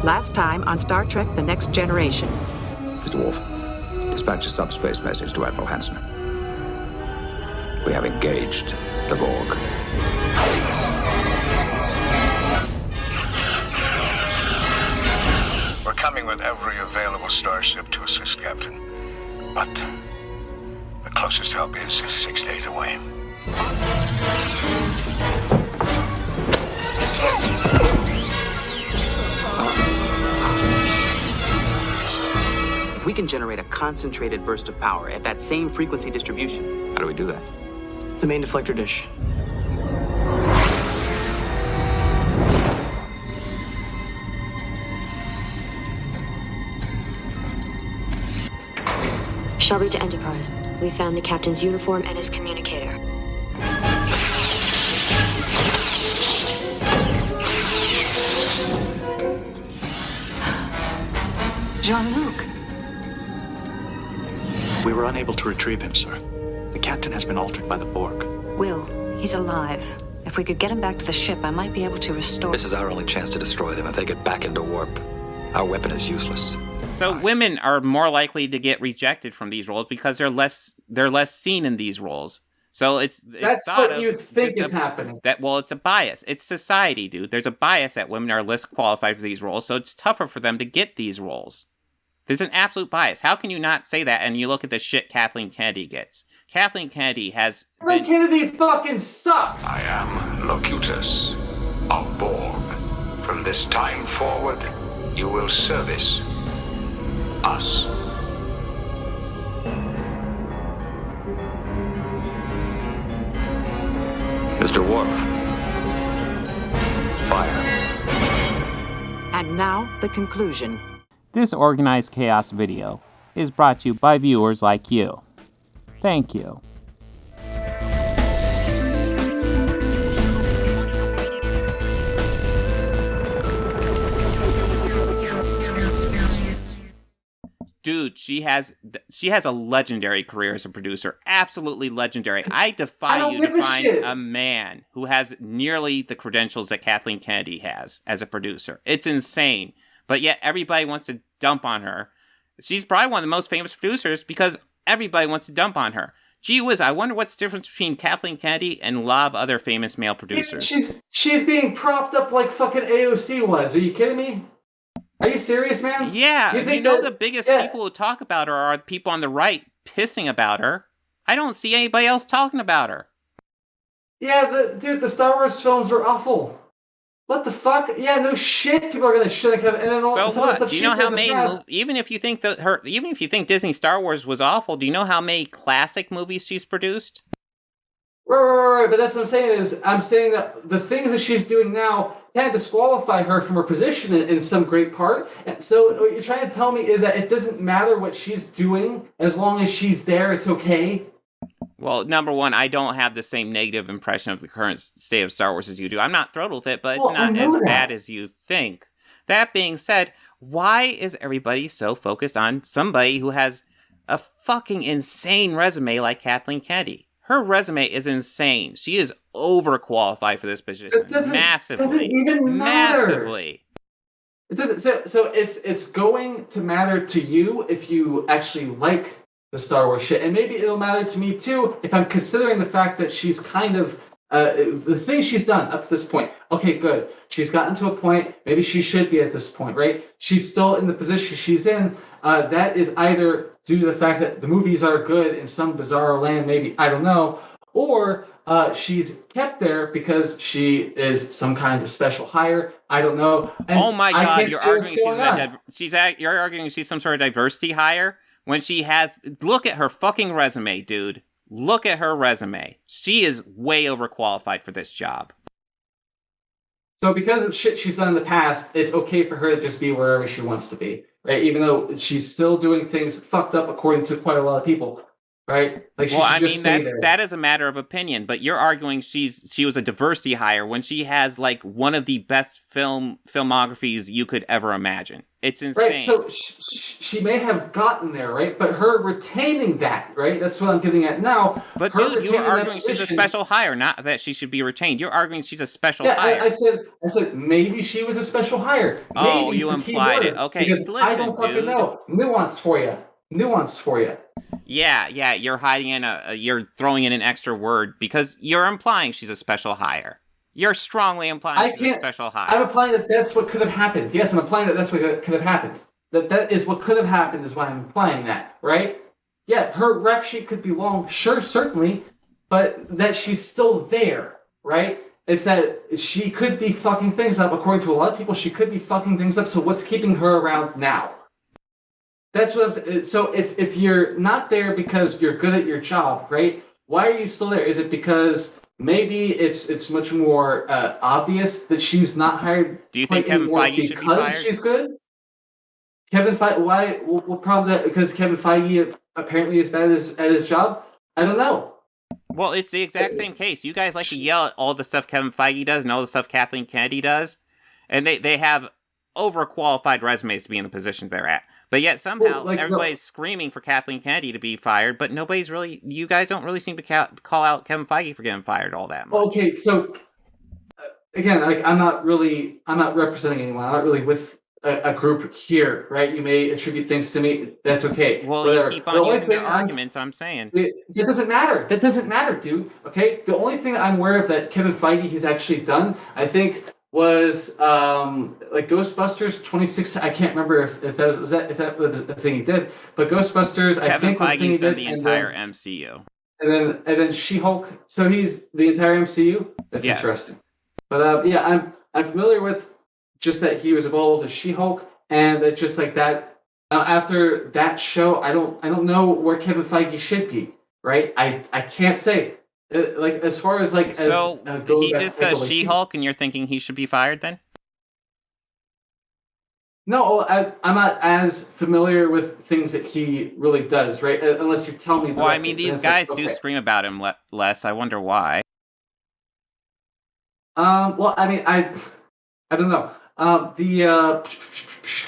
Last time on Star Trek The Next Generation. Mr. Worf, dispatch a subspace message to Admiral Hansen. We have engaged the Borg. We're coming with every available starship to assist, Captain. But the closest help is 6 days away. If we can generate a concentrated burst of power at that same frequency distribution... How do we do that? The main deflector dish. Shelby to Enterprise. We found the captain's uniform and his communicator. Jean-Luc. We were unable to retrieve him, sir. The captain has been altered by the Borg. Will, he's alive. If we could get him back to the ship, I might be able to restore... This is our only chance to destroy them. If they get back into warp, our weapon is useless. So women are more likely to get rejected from these roles because they're less seen in these roles. So it's that's what you think is happening. It's a bias. It's society, dude. There's a bias that women are less qualified for these roles, so it's tougher for them to get these roles. There's an absolute bias. How can you not say that? And you look at the shit Kathleen Kennedy gets. Kathleen Kennedy has. Kathleen Kennedy fucking sucks. I am Locutus of Borg. From this time forward, you will service us. Mr. Worf. Fire. And now, the conclusion. This Organized Chaos video is brought to you by viewers like you. Thank you. Dude, she has a legendary career as a producer. Absolutely legendary. I defy you to find a man who has nearly the credentials that Kathleen Kennedy has as a producer. It's insane. But yet everybody wants to dump on her. She's probably one of the most famous producers because everybody wants to dump on her. Gee whiz, I wonder what's the difference between Kathleen Kennedy and a lot of other famous male producers. She's being propped up like fucking AOC was. Are you kidding me? Are you serious, man? Yeah, the biggest people who talk about her are the people on the right pissing about her. I don't see anybody else talking about her. Yeah, the Star Wars films were awful. What the fuck? Yeah, no shit. People are gonna shit on Kevin. And then all so what? Do you know how many? Even if you think Disney Star Wars was awful, do you know how many classic movies she's produced? Right. But that's what I'm saying that the things that she's doing now can't disqualify her from her position in some great part. And so what you're trying to tell me is that it doesn't matter what she's doing as long as she's there. It's okay. Well, number one, I don't have the same negative impression of the current state of Star Wars as you do. I'm not thrilled with it, but it's not as bad as you think. That being said, why is everybody so focused on somebody who has a fucking insane resume like Kathleen Kennedy? Her resume is insane. She is overqualified for this position. Massively. Doesn't even matter. Massively. It doesn't. So it's going to matter to you if you actually like the Star Wars shit, and maybe it'll matter to me too if I'm considering the fact that she's kind of the things she's done up to this point. Okay, good. She's gotten to a point. Maybe she should be at this point, right? She's still in the position she's in. That is either due to the fact that the movies are good in some bizarre land, maybe, I don't know, or she's kept there because she is some kind of special hire. I don't know. And oh my God, you're arguing she's some sort of diversity hire when she has. Look at her fucking resume, dude. Look at her resume. She is way overqualified for this job. So because of shit she's done in the past, it's okay for her to just be wherever she wants to be, right? Even though she's still doing things fucked up according to quite a lot of people, right? Like she should just stay there. That is a matter of opinion, but you're arguing she was a diversity hire when she has like one of the best filmographies you could ever imagine. It's insane. Right, so she may have gotten there, right? But her retaining that, right? That's what I'm getting at now. But dude, you are arguing she's a special hire, not that she should be retained. You're arguing she's a special hire. I said maybe she was a special hire. Oh, maybe you implied it. Okay, listen, I don't fucking know. Nuance for you. Yeah, you're hiding in you're throwing in an extra word because you're implying she's a special hire. You're strongly implying she's a special hire. I'm implying that that's what could have happened. Yes, I'm implying that that's what could have happened. That is what could have happened is why I'm implying that, right? Yeah, her rep sheet could be long, sure, certainly, but that she's still there, right? It's that she could be fucking things up. According to a lot of people, she could be fucking things up. So what's keeping her around now? That's what I'm saying. So if you're not there because you're good at your job, right? Why are you still there? Is it because maybe it's much more obvious that she's not hired? Do you think Kevin Feige should be fired? Because she's good? Kevin Feige, why? What problem that? Because Kevin Feige apparently is bad at his job? I don't know. Well, it's the exact same case. You guys like to yell at all the stuff Kevin Feige does and all the stuff Kathleen Kennedy does. And they have overqualified resumes to be in the position they're at. But yet somehow everybody's screaming for Kathleen Kennedy to be fired, but you guys don't really seem to call out Kevin Feige for getting fired all that much. Okay, so again, I'm not representing anyone. I'm not really with a group here, right? You may attribute things to me. That's okay. Well, whatever. You keep on using their arguments, I'm saying. That doesn't matter. That doesn't matter, dude. Okay? The only thing that I'm aware of that Kevin Feige has actually done, I think, was like Ghostbusters 26. I can't remember if that was the thing he did, but Ghostbusters. Kevin I think Feige's done the entire MCU, and then She-Hulk. So he's the entire MCU. That's interesting. But yeah, I'm familiar with just that he was involved as She-Hulk, and that just like that. After that show, I don't know where Kevin Feige should be. Right? I can't say. Like as far as like so he just does She-Hulk, and you're thinking he should be fired then? No, I'm not as familiar with things that he really does, right? Unless you tell me. Well, I mean, these guys do scream about him less. I wonder why. Well, I mean, I don't know. The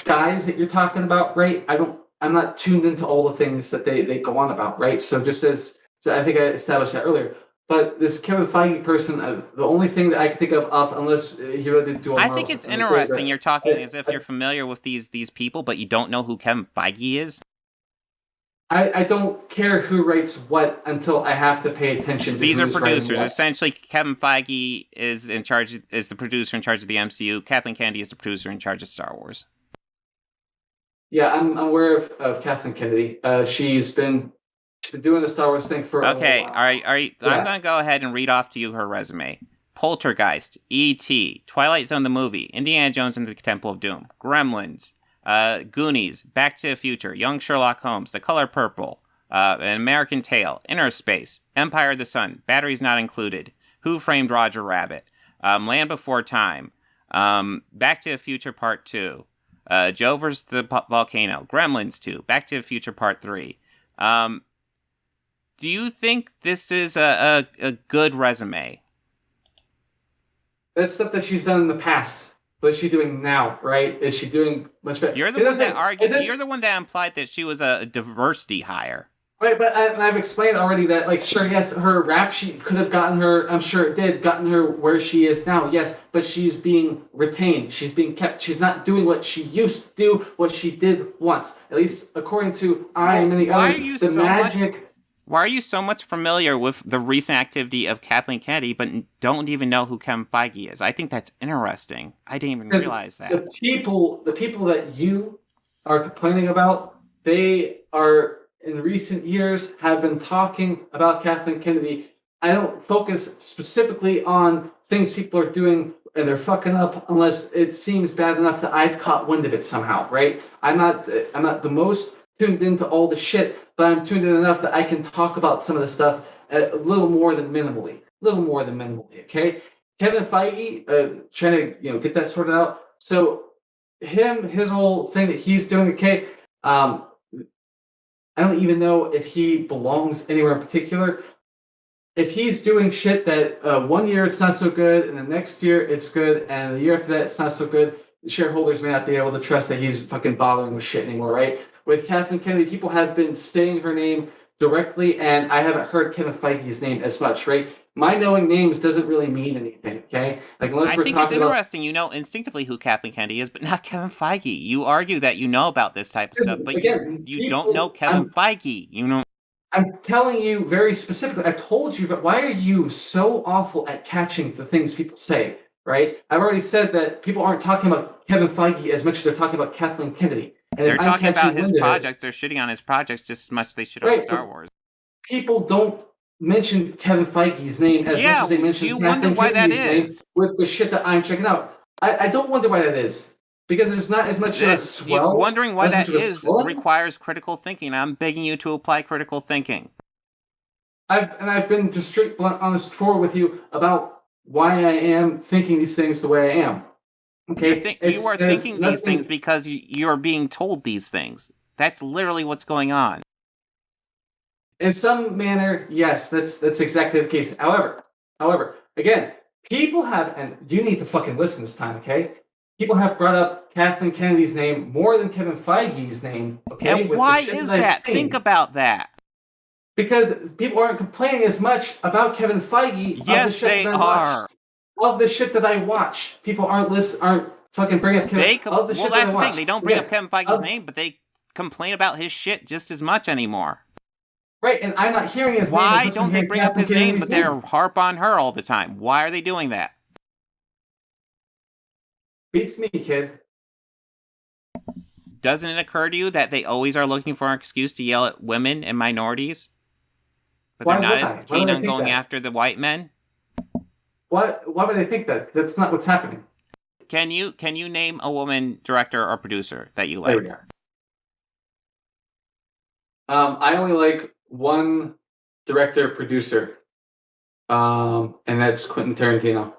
guys that you're talking about, right? I'm not tuned into all the things that they go on about, right? So I think I established that earlier. But this Kevin Feige person, the only thing that I can think of, unless he really did do. I think it's interesting. You're talking as if you're familiar with these people, but you don't know who Kevin Feige is. I don't care who writes what until I have to pay attention to these are producers. Essentially, Kevin Feige is the producer in charge of the MCU. Kathleen Kennedy is the producer in charge of Star Wars. Yeah, I'm aware of Kathleen Kennedy. She's been doing the Star Wars thing for a while. All right. Yeah. I'm going to go ahead and read off to you her resume. Poltergeist, E.T., Twilight Zone the movie, Indiana Jones and the Temple of Doom, Gremlins, Goonies, Back to the Future, Young Sherlock Holmes, The Color Purple, An American Tale, Inner Space, Empire of the Sun, Batteries Not Included, Who Framed Roger Rabbit, Land Before Time, Back to the Future Part 2, Joe vs. the Volcano, Gremlins 2, Back to the Future Part 3. Do you think this is a good resume? That's stuff that she's done in the past. What is she doing now, right? Is she doing much better? You're the one that argued. You're the one that implied that she was a diversity hire. Right, but I've explained already that, like, sure, yes, her rap sheet could have gotten her, I'm sure it did, gotten her where she is now, yes, but she's being retained. She's being kept. She's not doing what she used to do, what she did once. At least according to I and many others. Why are you so much familiar with the recent activity of Kathleen Kennedy, but don't even know who Kevin Feige is? I think that's interesting. I didn't even realize that. The people that you are complaining about, they are, in recent years, have been talking about Kathleen Kennedy. I don't focus specifically on things people are doing and they're fucking up unless it seems bad enough that I've caught wind of it somehow, right? I'm not the most tuned into all the shit, but I'm tuned in enough that I can talk about some of the stuff a little more than minimally, okay? Kevin Feige, trying to get that sorted out. So his whole thing that he's doing, okay, I don't even know if he belongs anywhere in particular. If he's doing shit that 1 year it's not so good, and the next year it's good, and the year after that it's not so good, shareholders may not be able to trust that he's fucking bothering with shit anymore, right? With Kathleen Kennedy, people have been saying her name directly, and I haven't heard Kevin Feige's name as much, right? My knowing names doesn't really mean anything, okay? Like, unless I we're think it's talking about... interesting, you know instinctively who Kathleen Kennedy is, but not Kevin Feige. You argue that you know about this type of stuff, but Again, you don't know Kevin Feige. You know. I'm telling you very specifically. I've told you, but why are you so awful at catching the things people say, right? I've already said that people aren't talking about Kevin Feige as much as they're talking about Kathleen Kennedy. And they're talking about his projects. They're shitting on his projects just as much as they shit on Star Wars. People don't mention Kevin Feige's name as much as they mention Kathleen Kennedy's name with the shit that I'm checking out. I don't wonder why that is. Because there's not as much of a swell. Wondering why that is requires critical thinking. I'm begging you to apply critical thinking. I've been just straight blunt honest forward with you about why I am thinking these things the way I am. Okay, you are thinking these things because you're being told these things. That's literally what's going on. In some manner, yes, that's exactly the case. However, again, people have, and you need to fucking listen this time, okay? People have brought up Kathleen Kennedy's name more than Kevin Feige's name, okay? And why is that? Think about that. Because people aren't complaining as much about Kevin Feige. Yes, they are. Of the shit that I watch, people aren't fucking bring up Kevin. Well, that's the thing. They don't bring up Kevin Feige's name, but they complain about his shit just as much anymore. Right, and I'm not hearing his name. Why don't they bring up his name, but they're harp on her all the time? Why are they doing that? Beats me, kid. Doesn't it occur to you that they always are looking for an excuse to yell at women and minorities? But they're not as keen on going after the white men? Why would I think that? That's not what's happening. Can you name a woman director or producer that you like? I only like one director producer, and that's Quentin Tarantino.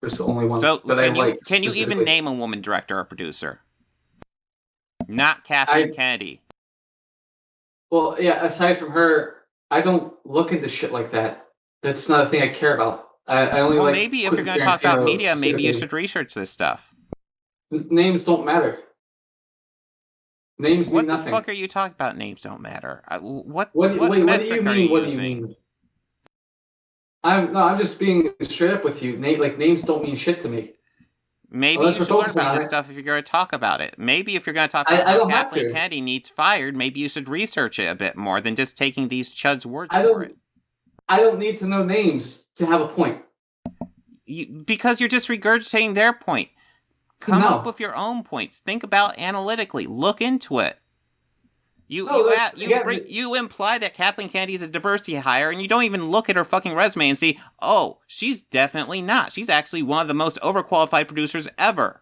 There's the only one that I like. Can you even name a woman director or producer? Not Kathleen Kennedy. Well, yeah. Aside from her, I don't look into shit like that. That's not a thing I care about. I only like. Maybe if you're going to talk about media, maybe you should research this stuff. Names don't matter. Names mean nothing. What the fuck are you talking about? Names don't matter. What do you mean? What do you mean? I'm just being straight up with you. Names don't mean shit to me. Maybe you should learn about this stuff if you're going to talk about it. Maybe if you're going to talk about how Kathleen Kennedy needs fired, maybe you should research it a bit more than just taking these chuds' words for it. I don't need to know names to have a point. Because you're just regurgitating their point. Come up with your own points. Think about analytically. Look into it. You imply that Kathleen Kennedy is a diversity hire, and you don't even look at her fucking resume and see, oh, she's definitely not. She's actually one of the most overqualified producers ever.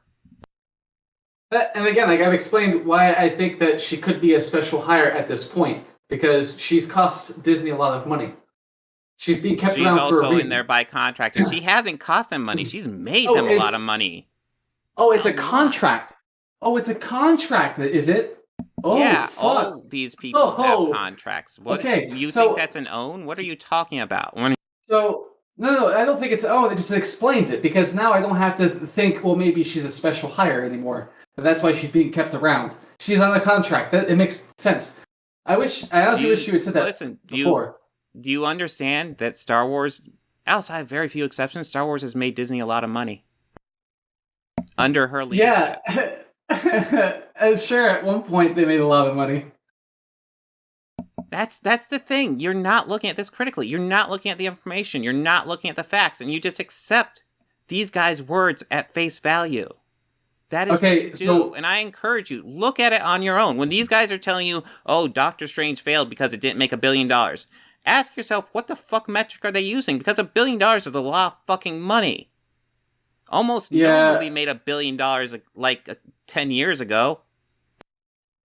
And again, like I've explained why I think that she could be a special hire at this point, because she's cost Disney a lot of money. She's being kept around for a reason. She's also in there by contract. She hasn't cost them money. She's made them a lot of money. Oh, it's a contract. Oh, it's a contract, is it? Oh, yeah, fuck. all these people have contracts. You think that's an own? What are you talking about? No, I don't think it's own. It just explains it, because now I don't have to think, well, maybe she's a special hire anymore. And that's why she's being kept around. She's on a contract. It makes sense. I honestly wish you had said that before. Do you understand that Star Wars, outside of very few exceptions, Star Wars has made Disney a lot of money? Under her leadership. Yeah. Sure, at one point they made a lot of money. That's the thing. You're not looking at this critically. You're not looking at the information. You're not looking at the facts. And you just accept these guys' words at face value. That is what you do. And I encourage you, look at it on your own. When these guys are telling you, oh, Doctor Strange failed because it didn't make $1 billion. Ask yourself, what the fuck metric are they using? Because $1 billion is a lot of fucking money. Almost no movie made $1 billion like 10 years ago.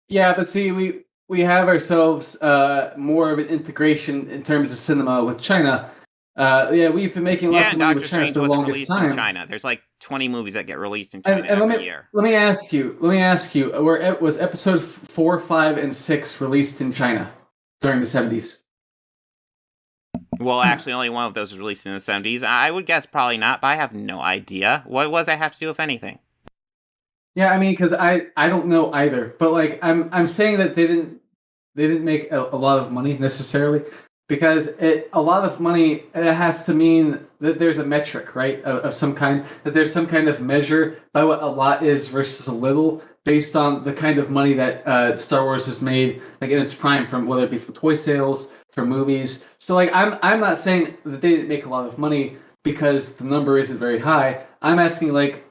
Yeah, but see, we have ourselves more of an integration in terms of cinema with China. We've been making lots of money with China for the longest time. In China. There's like 20 movies that get released in China every year. Let me ask you. Was episode 4, 5, and 6 released in China during the 70s? Well, actually, only one of those was released in the 70s. I would guess probably not, but I have no idea. What does that have to do with anything? Yeah, I mean, because I don't know either, but like I'm saying that they didn't make a lot of money necessarily because a lot of money it has to mean that there's a metric, right, of some kind, that there's some kind of measure by what a lot is versus a little based on the kind of money that Star Wars has made, like in its prime, from whether it be from toy sales, from movies. So like I'm not saying that they didn't make a lot of money because the number isn't very high. I'm asking like,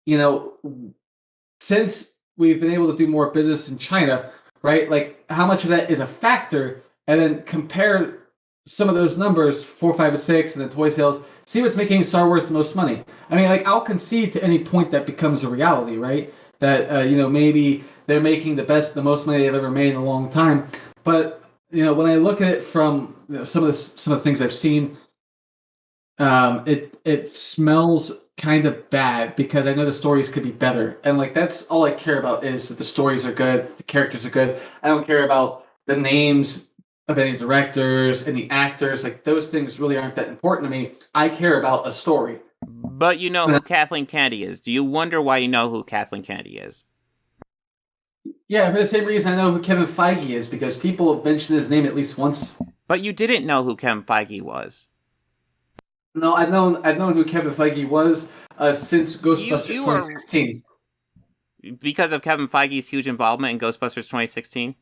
you know, since we've been able to do more business in China, right? Like, how much of that is a factor? And then compare some of those numbers, 4, 5, and 6, and then toy sales. See what's making Star Wars the most money. I mean, like, I'll concede to any point that becomes a reality, right? That maybe they're making the most money they've ever made in a long time. But when I look at it from some of the things I've seen, it smells kind of bad because I know the stories could be better, and like that's all I care about is that the stories are good, the characters are good. I don't care about the names of any directors, any actors. Like those things really aren't that important to me. I care about a story. But you know who Kathleen Kennedy is. Do you wonder why you know who Kathleen Kennedy is? Yeah, for the same reason I know who Kevin Feige is, because people have mentioned his name at least once. But you didn't know who Kevin Feige was. No, I've known who Kevin Feige was since Ghostbusters 2016. Because of Kevin Feige's huge involvement in Ghostbusters 2016?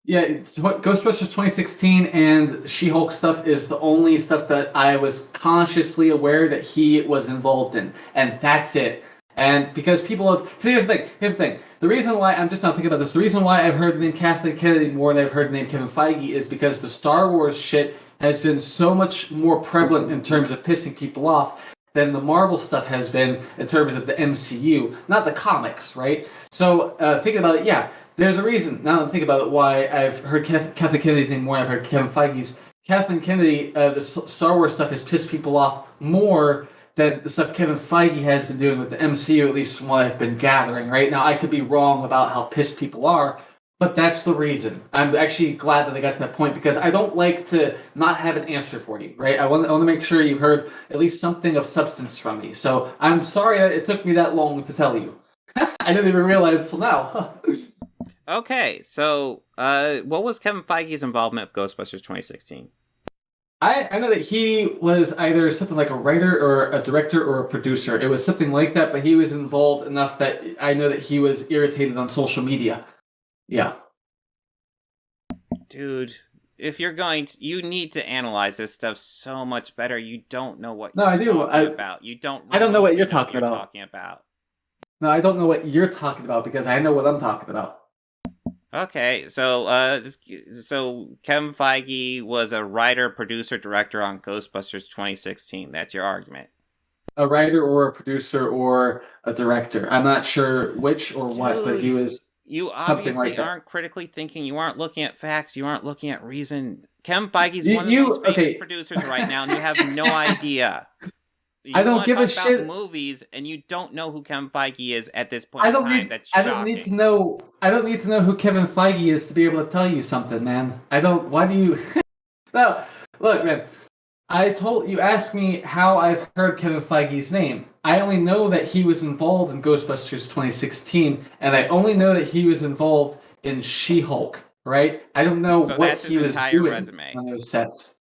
Yeah, Ghostbusters 2016 and She-Hulk stuff is the only stuff that I was consciously aware that he was involved in, and that's it. And because people have... See, here's the thing. The reason why... I'm just not thinking about this. The reason why I've heard the name Kathleen Kennedy more than I've heard the name Kevin Feige is because the Star Wars shit has been so much more prevalent in terms of pissing people off than the Marvel stuff has been in terms of the MCU, not the comics, right? So thinking about it, yeah, there's a reason. Now that I'm thinking about it, why I've heard Kathleen Kennedy's name more, I've heard Kevin Feige's. Kathleen Kennedy, the Star Wars stuff has pissed people off more than the stuff Kevin Feige has been doing with the MCU, at least from what I've been gathering, right? Now, I could be wrong about how pissed people are, but that's the reason. I'm actually glad that they got to that point because I don't like to not have an answer for you, right? I want to make sure you've heard at least something of substance from me. So I'm sorry that it took me that long to tell you. I didn't even realize until now. Okay, so what was Kevin Feige's involvement with Ghostbusters 2016? I know that he was either something like a writer or a director or a producer. It was something like that, but he was involved enough that I know that he was irritated on social media. Yeah. Dude, if you're you need to analyze this stuff so much better. You don't know what I do. about. You don't. I don't know what you're talking about. No, I don't know what you're talking about because I know what I'm talking about. Okay, so Kevin Feige was a writer, producer, director on Ghostbusters 2016. That's your argument. A writer or a producer or a director. I'm not sure which or what, but he was. You obviously aren't critically thinking. You aren't looking at facts. You aren't looking at reason. Kevin Feige's one of the most famous producers right now, and you have no idea. I don't give a shit. About movies, and you don't know who Kevin Feige is at this point in time. That's shocking. I don't need to know who Kevin Feige is to be able to tell you something, man. Why do you? No, look, man. You asked me how I've heard Kevin Feige's name. I only know that he was involved in Ghostbusters 2016, and I only know that he was involved in She-Hulk, right? I don't know what he was doing on those sets.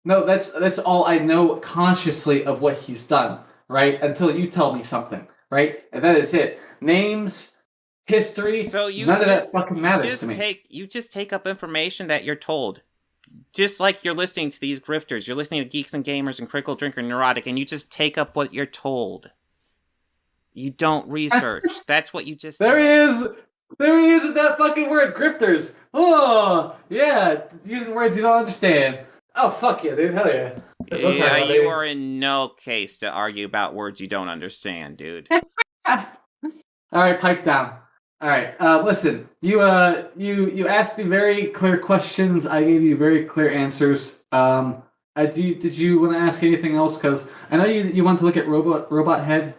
No, that's all I know consciously of what he's done, right? Until you tell me something, right? And that is it. Names, history, none of that fucking matters to me. You just take up information that you're told. Just like you're listening to these grifters, you're listening to Geeks and Gamers and Critical Drinker Nerdrotic, and you just take up what you're told. You don't research. That's what you just said. There he is with that fucking word, grifters. Oh, yeah, using words you don't understand. Oh, fuck yeah, dude. Hell yeah. Yeah, you are in no case to argue about words you don't understand, dude. All right, pipe down. All right, listen. You asked me very clear questions. I gave you very clear answers. Did you want to ask anything else? Because I know you want to look at Robot Head.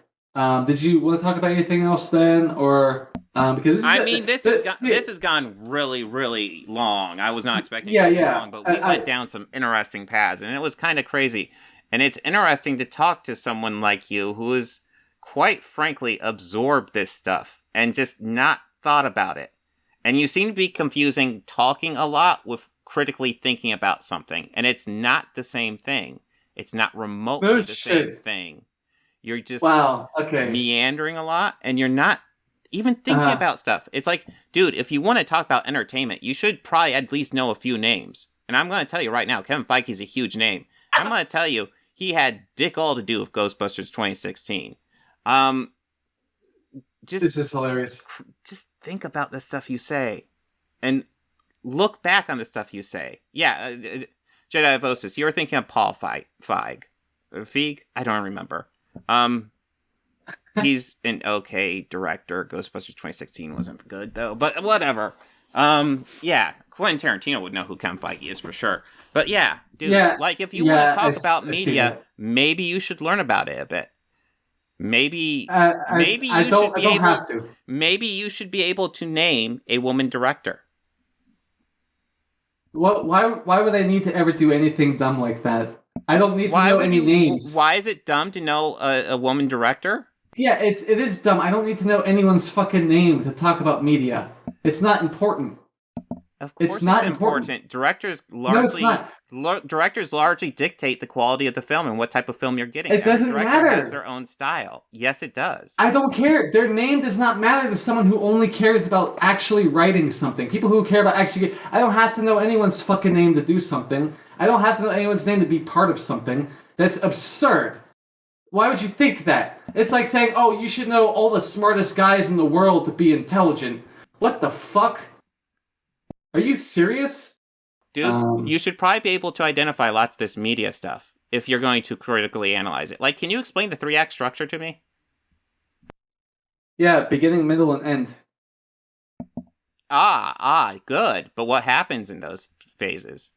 Did you want to talk about anything else then, or because this has gone really, really long. I was not expecting it this long, but we went down some interesting paths, and it was kind of crazy. And it's interesting to talk to someone like you who is quite frankly, absorbed this stuff and just not thought about it. And you seem to be confusing talking a lot with critically thinking about something. And it's not the same thing. It's not remotely the same thing. You're just meandering a lot, and you're not even thinking about stuff. It's like, dude, if you want to talk about entertainment, you should probably at least know a few names. And I'm going to tell you right now, Kevin Feige is a huge name. I'm going to tell you, he had dick all to do with Ghostbusters 2016. This is hilarious. Just think about the stuff you say, and look back on the stuff you say. Yeah, Jedi of Ostis, you were thinking of Paul Feig. Feig? I don't remember. He's an okay director. Ghostbusters 2016 wasn't good, though, but whatever. Yeah, Quentin Tarantino would know who Kevin Feige is for sure. But yeah, dude, like if you want to talk about media, maybe you should learn about it a bit. Maybe you should be able to name a woman director. Why would I need to ever do anything dumb like that? I don't need to know any names. Why is it dumb to know a woman director? Yeah, it is dumb. I don't need to know anyone's fucking name to talk about media. It's not important. Of course it's not important. Directors largely dictate the quality of the film and what type of film you're getting. It doesn't matter. Has their own style. Yes, it does. I don't care. Their name does not matter to someone who only cares about actually writing something. People who care about actually... I don't have to know anyone's fucking name to do something. I don't have to know anyone's name to be part of something. That's absurd. Why would you think that? It's like saying, oh, you should know all the smartest guys in the world to be intelligent. What the fuck? Are you serious? Dude, you should probably be able to identify lots of this media stuff if you're going to critically analyze it. Like, can you explain the 3-act structure to me? Yeah, beginning, middle, and end. Good. But what happens in those phases?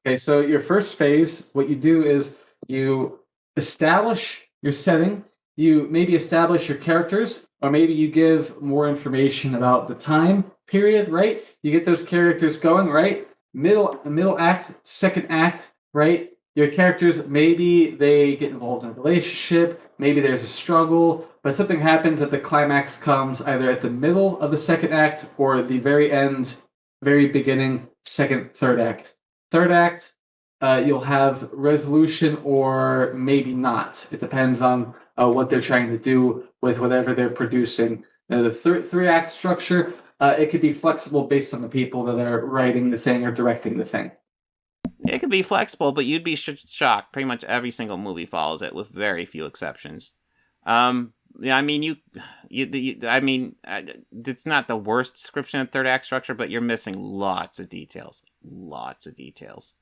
Okay, so your first phase, what you do is you establish your setting, you maybe establish your characters, or maybe you give more information about the time period, right? You get those characters going, right? Middle act, second act, right? Your characters, maybe they get involved in a relationship, maybe there's a struggle, but something happens that the climax comes either at the middle of the second act or the very end, very beginning, second, third act. Third act, you'll have resolution or maybe not. It depends on what they're trying to do with whatever they're producing. The 3-act structure, it could be flexible based on the people that are writing the thing or directing the thing. It could be flexible, but you'd be shocked. Pretty much every single movie follows it, with very few exceptions. Yeah, I mean, it's not the worst description of 3rd-act structure, but you're missing lots of details. Lots of details.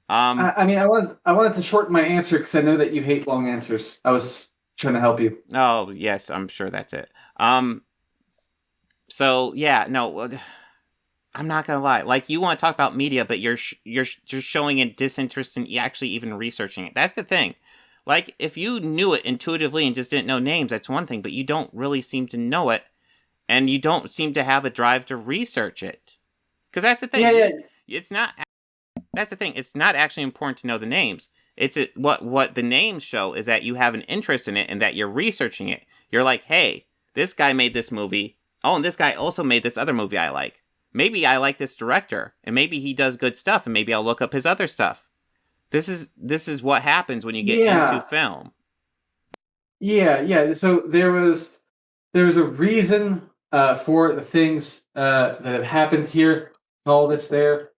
I wanted to shorten my answer because I know that you hate long answers. I was trying to help you. Oh, yes, I'm sure that's it. So yeah, no, I'm not gonna lie. Like, you want to talk about media, but you're showing a disinterest in actually even researching it. That's the thing. Like, if you knew it intuitively and just didn't know names, that's one thing, but you don't really seem to know it, and you don't seem to have a drive to research it. Because that's the thing. Yeah. It's not. That's the thing. It's not actually important to know the names. What the names show is that you have an interest in it and that you're researching it. You're like, hey, this guy made this movie. Oh, and this guy also made this other movie I like. Maybe I like this director, and maybe he does good stuff, and maybe I'll look up his other stuff. This is what happens when you get into film. Yeah. So there was a reason for the things that have happened here. All this there.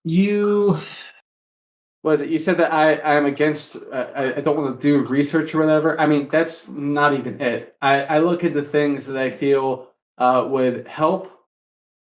You said that I'm against. I don't want to do research or whatever. I mean, that's not even it. I look into things that I feel would help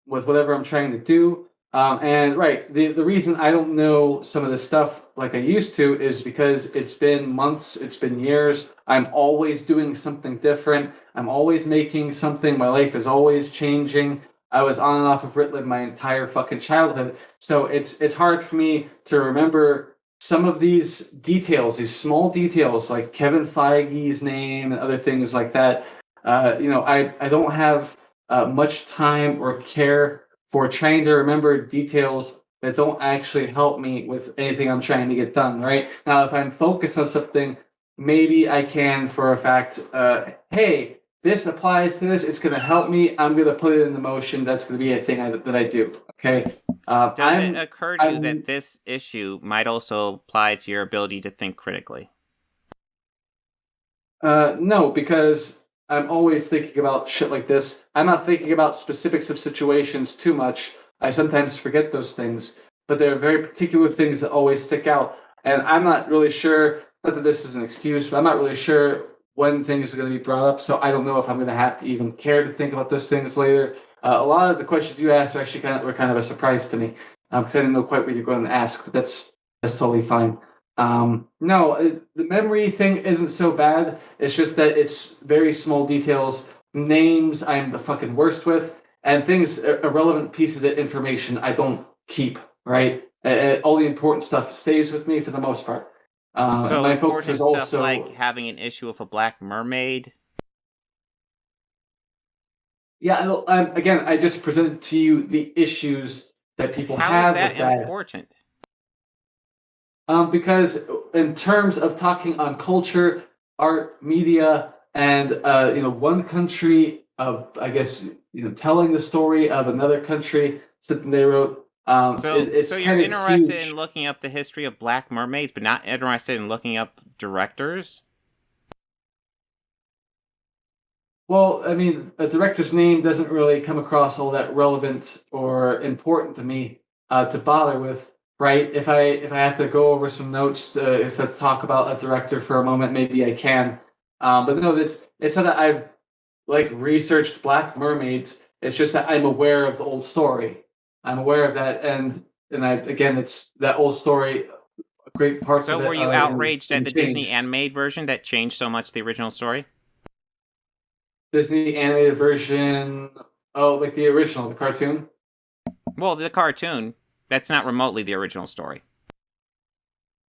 with whatever I'm trying to do. And right, the reason I don't know some of the stuff like I used to is because it's been months, it's been years. I'm always doing something different. I'm always making something. My life is always changing. I was on and off of Ritalin my entire fucking childhood. So it's hard for me to remember some of these details, these small details like Kevin Feige's name and other things like that. I don't have much time or care for trying to remember details that don't actually help me with anything I'm trying to get done, right? Now, if I'm focused on something maybe I can, for a fact, hey, this applies to this. It's going to help me. I'm going to put it into motion. That's going to be a thing that I do. Okay. Does it occur to you that this issue might also apply to your ability to think critically? No, because I'm always thinking about shit like this. I'm not thinking about specifics of situations too much. I sometimes forget those things, but there are very particular things that always stick out. And I'm not really sure, not that this is an excuse, but I'm not really sure when things are going to be brought up. So I don't know if I'm going to have to even care to think about those things later. A lot of the questions you asked are actually were kind of a surprise to me because I didn't know quite what you're going to ask. But that's totally fine. No, the memory thing isn't so bad. It's just that it's very small details. Names I'm the fucking worst with, and things, irrelevant pieces of information I don't keep, right? All the important stuff stays with me for the most part. So my important focus is stuff also like having an issue with a black mermaid. Yeah, again, I just presented to you the issues that people have with that. How is that important? Because in terms of talking on culture, art, media, and one country of, I guess, telling the story of another country, something they wrote. So you're interested huge. in looking up the history of black mermaids, but not interested in looking up directors? Well, I mean, a director's name doesn't really come across all that relevant or important to me to bother with, right? If I have to go over some notes if I talk about a director for a moment, maybe I can. But no, it's not that I've researched Black Mermaids. It's just that I'm aware of the old story. I'm aware of that, and it's that old story. Great parts of it. So were you outraged at the Disney animated version that changed so much the original story? Disney animated version, like the original, the cartoon? Well, the cartoon, that's not remotely the original story.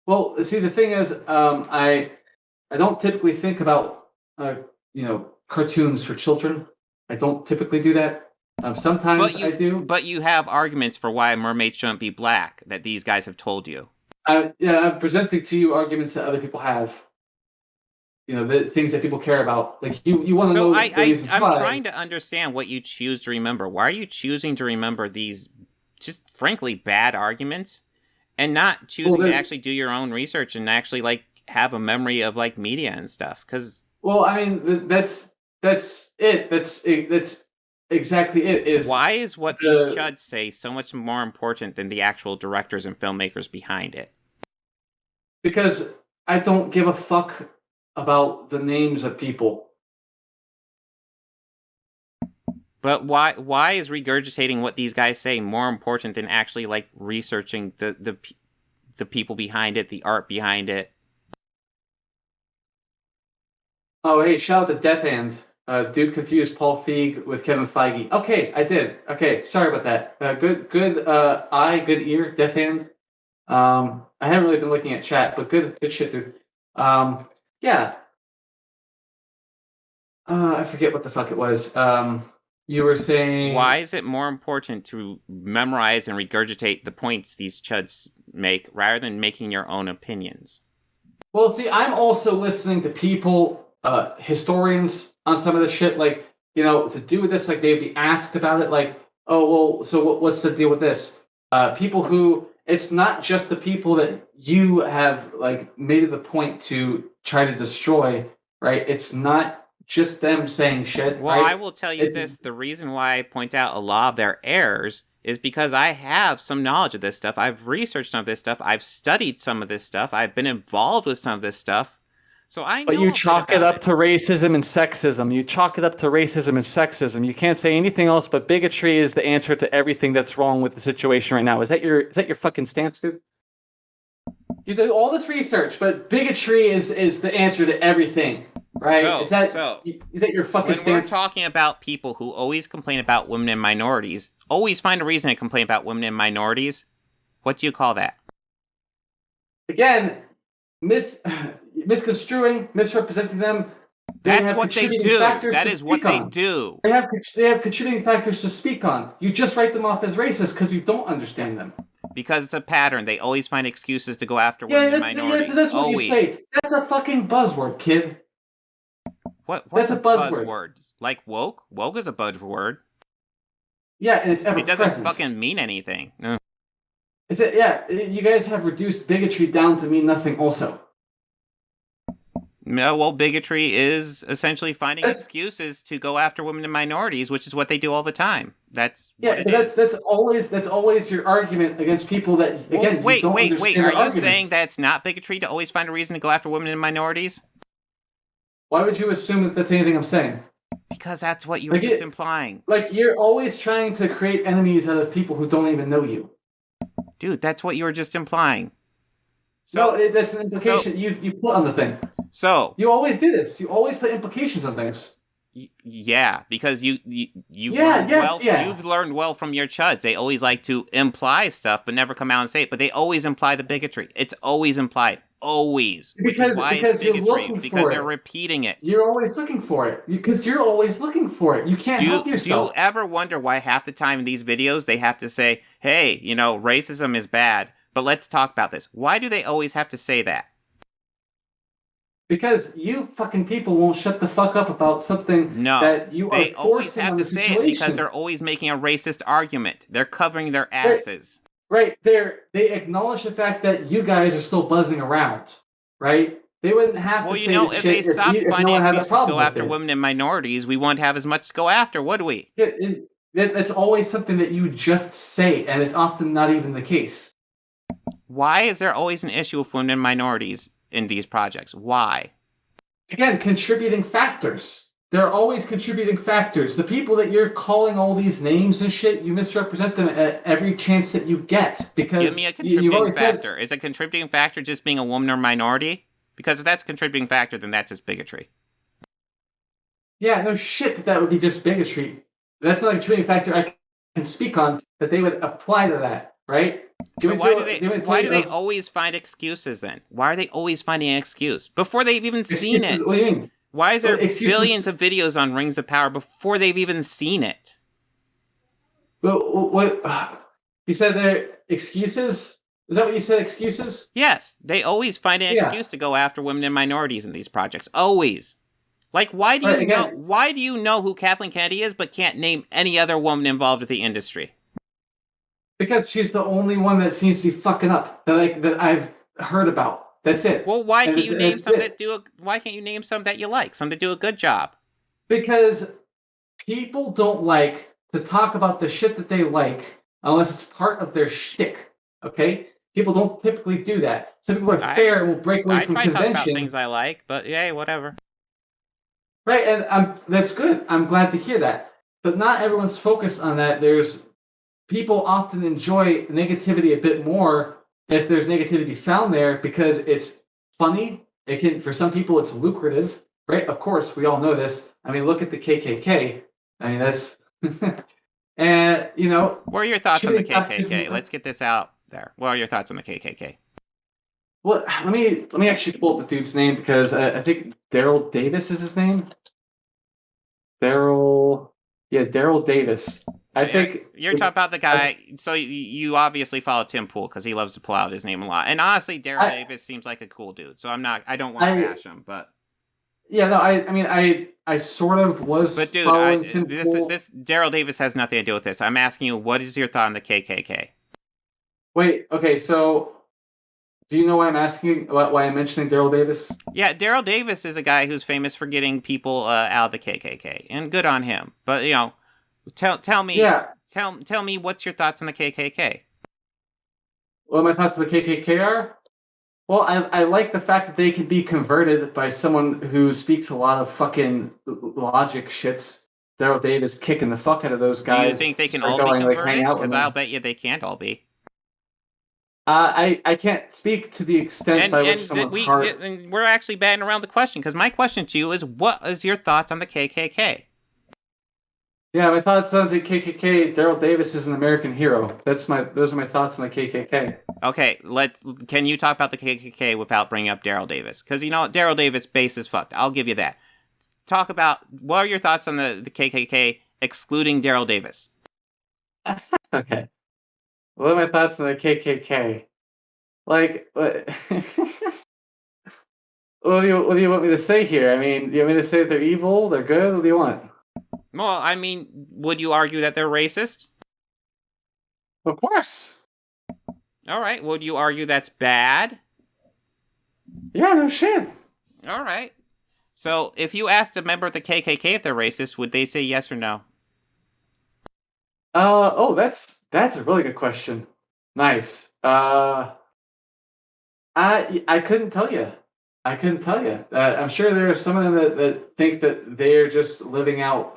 Well, see, the thing is, I don't typically think about, cartoons for children. I don't typically do that. Sometimes I do. But you have arguments for why a mermaid shouldn't be black that these guys have told you. I'm presenting to you arguments that other people have. The things that people care about. Like you want to know. I'm trying to understand what you choose to remember. Why are you choosing to remember these, just frankly, bad arguments, and not choosing to actually do your own research and actually have a memory of media and stuff? Because I mean, that's it. That's exactly it. Why is what these chuds say so much more important than the actual directors and filmmakers behind it? Because I don't give a fuck about the names of people. But why is regurgitating what these guys say more important than actually researching the people behind it, the art behind it? Oh, hey, shout out to Death Hand. Dude confused Paul Feig with Kevin Feige. Okay, I did. Okay, sorry about that. Good eye, good ear, Death Hand. I haven't really been looking at chat, but good shit, dude. Yeah. I forget what the fuck it was. You were saying... Why is it more important to memorize and regurgitate the points these chuds make rather than making your own opinions? Well, see, I'm also listening to people, historians on some of this shit, to do with this, they'd be asked about it, oh, well, so what's the deal with this? People who... It's not just the people that you have made it the point to try to destroy, right? It's not just them saying shit. Well, right? I will tell you this: the reason why I point out a lot of their errors is because I have some knowledge of this stuff. I've researched some of this stuff. I've studied some of this stuff. I've been involved with some of this stuff. So I know. But you chalk it up to racism and sexism. You chalk it up to racism and sexism. You can't say anything else but bigotry is the answer to everything that's wrong with the situation right now. Is that your fucking stance, dude? You do all this research, but bigotry is the answer to everything, right? Is that your fucking stance? When we're talking about people who always complain about women and minorities, always find a reason to complain about women and minorities, what do you call that? Again, misconstruing, misrepresenting them. That's what they do. That is what they do. They have contributing factors to speak on. You just write them off as racist because you don't understand them. Because it's a pattern. They always find excuses to go after women and minorities. Yeah, that's what always. you say. That's a fucking buzzword, kid. What's that's a buzzword? Like woke? Woke is a buzzword. Yeah, and it's ever It doesn't present. fucking mean anything. You guys have reduced bigotry down to mean nothing also. No, well, bigotry is essentially finding excuses to go after women and minorities, which is what they do all the time. That's always your argument against people that again. Wait. Are you arguments. saying that's not bigotry to always find a reason to go after women and minorities? Why would you assume that that's anything I'm saying? Because that's what you were just implying. Like you're always trying to create enemies out of people who don't even know you. Dude, that's what you were just implying. So, no, that's an implication you put on the thing. So you always do this. You always put implications on things. Yeah, because you've learned well from your chuds. They always like to imply stuff, but never come out and say it. But they always imply the bigotry. It's always implied, always. Because it's you're looking because for they're it. Repeating it. You're always looking for it. Because you're always looking for it. You can't help yourself. Do you ever wonder why half the time in these videos they have to say, "Hey, racism is bad, but let's talk about this." Why do they always have to say that? Because you fucking people won't shut the fuck up about something that you are forcing on the situation. They always have to say it because they're always making a racist argument. They're covering their asses. Right. They acknowledge the fact that you guys are still buzzing around. Right? They wouldn't have to say if they stopped finding excuses to go after women and minorities, we wouldn't have as much to go after, would we? Yeah, that's always something that you just say, and it's often not even the case. Why is there always an issue with women and minorities in these projects? Why? Again, contributing factors. There are always contributing factors. The people that you're calling all these names and shit, you misrepresent them at every chance that you get. Because give me a contributing factor. Is a contributing factor just being a woman or minority? Because if that's a contributing factor, then that's just bigotry. Yeah, no shit that would be just bigotry. That's not a contributing factor I can speak on that they would apply to that, right? So why do they always find excuses then? Why are they always finding an excuse? Before they've even seen it. What do you mean? Why is there billions of videos on Rings of Power before they've even seen it? Well, what? You said they're excuses? Is that what you said, excuses? Yes. They always find an excuse to go after women and minorities in these projects. Always. Like, why do you know who Kathleen Kennedy is but can't name any other woman involved with the industry? Because she's the only one that seems to be fucking up that I've heard about. That's it. Well, why can't you name some that you like, some that do a good job? Because people don't like to talk about the shit that they like unless it's part of their shtick. Okay, people don't typically do that. Some people are fair and will break away from convention. I try to talk about things I like, but yay, whatever. Right, and that's good. I'm glad to hear that. But not everyone's focused on that. People often enjoy negativity a bit more if there's negativity found there because it's funny. For some people, it's lucrative, right? Of course, we all know this. I mean, look at the KKK. I mean, that's and What are your thoughts on the KKK? Let's get this out there. What are your thoughts on the KKK? Well, let me actually pull up the dude's name because I think Daryl Davis is his name. Daryl Davis. I think you're talking about the guy. So you obviously follow Tim Pool because he loves to pull out his name a lot. And honestly, Daryl Davis seems like a cool dude. So I don't want to bash him, but yeah, no, I sort of was. But dude, Tim Pool. This Daryl Davis has nothing to do with this. I'm asking you, what is your thought on the KKK? Wait, okay, so do you know why I'm asking? Why I'm mentioning Daryl Davis? Yeah, Daryl Davis is a guy who's famous for getting people out of the KKK, and good on him. But tell me, tell me what's your thoughts on the KKK? What my thoughts on the KKK are? Well, I like the fact that they can be converted by someone who speaks a lot of fucking logic shits. Daryl Davis kicking the fuck out of those guys. Do you think they can all be converted? Because I'll bet you they can't all be. I can't speak to the extent by which someone's heart... And we're actually batting around the question, because my question to you is, what is your thoughts on the KKK? Yeah, my thoughts on the KKK, Daryl Davis is an American hero. Those are my thoughts on the KKK. Okay, can you talk about the KKK without bringing up Daryl Davis? Because, Daryl Davis base is fucked. I'll give you that. Talk about, what are your thoughts on the KKK excluding Daryl Davis? Okay. What are my thoughts on the KKK? Like, what? What do you want me to say here? I mean, you want me to say that they're evil, they're good? What do you want? Well, I mean, would you argue that they're racist? Of course. All right. Would you argue that's bad? Yeah, no shit. All right. So, if you asked a member of the KKK if they're racist, would they say yes or no? Oh, that's a really good question. Nice. I couldn't tell you. I couldn't tell you. I'm sure there are some of them that think that they're just living out,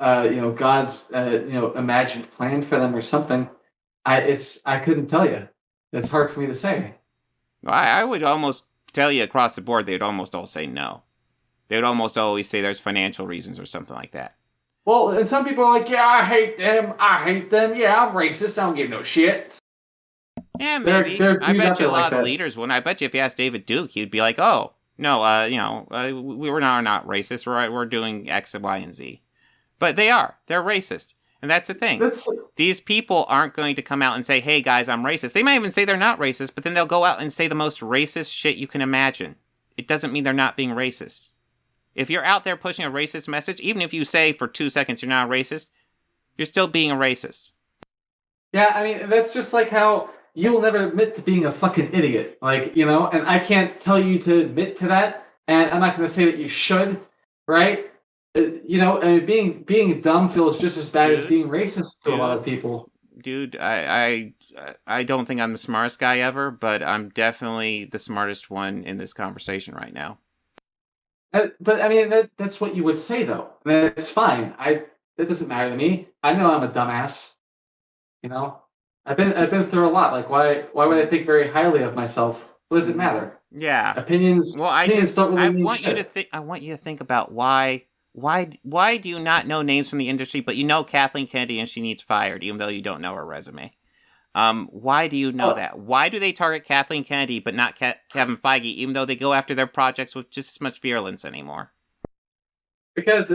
God's, imagined plan for them or something. I couldn't tell you. It's hard for me to say. I would almost tell you across the board, they'd almost all say no. They would almost always say there's financial reasons or something like that. Well, and some people are like, yeah, I hate them. Yeah, I'm racist. I don't give no shit. Yeah, maybe. They're I bet you a lot like of the leaders wouldn't. I bet you if you asked David Duke, he'd be like, oh, no, we're not racist. We're doing X, Y, and Z. But they are. They're racist. And that's the thing. These people aren't going to come out and say, hey, guys, I'm racist. They might even say they're not racist, but then they'll go out and say the most racist shit you can imagine. It doesn't mean they're not being racist. If you're out there pushing a racist message, even if you say for 2 seconds you're not a racist, you're still being a racist. Yeah, I mean, that's just like how you'll never admit to being a fucking idiot. Like, and I can't tell you to admit to that, and I'm not going to say that you should, right? And being dumb feels just as bad as being racist to a lot of people. Dude, I don't think I'm the smartest guy ever, but I'm definitely the smartest one in this conversation right now. But I mean, that's what you would say, though. That's fine. That doesn't matter to me. I know I'm a dumbass. I've been through a lot. Like, why would I think very highly of myself? What does it matter? Yeah. Opinions. Well, don't really mean want shit. you to think. I want you to think about why do you not know names from the industry, but you know Kathleen Kennedy and she needs fired, even though you don't know her resume? Why do you know that? Why do they target Kathleen Kennedy but not Kevin Feige, even though they go after their projects with just as much virulence anymore? Because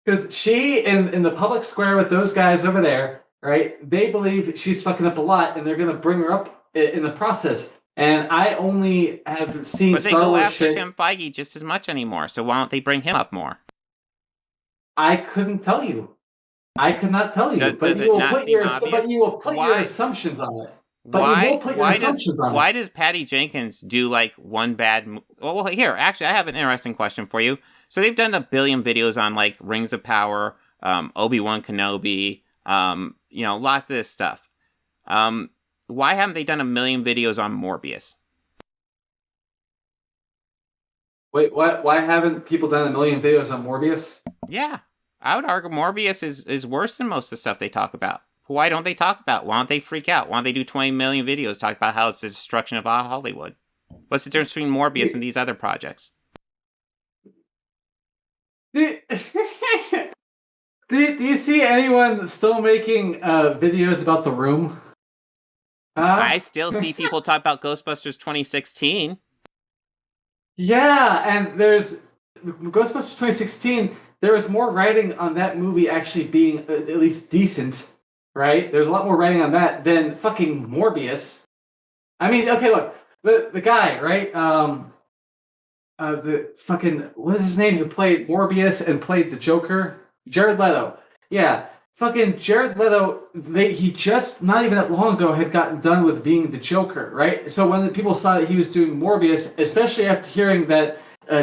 because she in the public square with those guys over there, right? They believe she's fucking up a lot, and they're gonna bring her up in the process. And I only have seen but they Star go Wars after shit. Kevin Feige just as much anymore. So why don't they bring him up more? I couldn't tell you. I could not tell you. But you will put your assumptions on it. Why does Patty Jenkins do like one bad? Well, here, actually, I have an interesting question for you. So they've done a billion videos on like Rings of Power, Obi-Wan Kenobi, lots of this stuff. Why haven't they done a million videos on Morbius? Wait, what? Why haven't people done a million videos on Morbius? Yeah, I would argue Morbius is worse than most of the stuff they talk about. Why don't they talk about? Why don't they freak out? Why don't they do 20 million videos talk about how it's the destruction of Hollywood? What's the difference between Morbius and these other projects? Do you see anyone still making videos about The Room? I still see people talk about Ghostbusters 2016. Yeah, and there's Ghostbusters 2016. There was more writing on that movie actually being at least decent, right? There's a lot more writing on that than fucking Morbius. I mean, okay, look, the guy, right? The fucking, what is his name, who played Morbius and played the Joker? Jared Leto. Yeah, fucking Jared Leto, he just, not even that long ago, had gotten done with being the Joker, right? So when the people saw that he was doing Morbius, especially after hearing that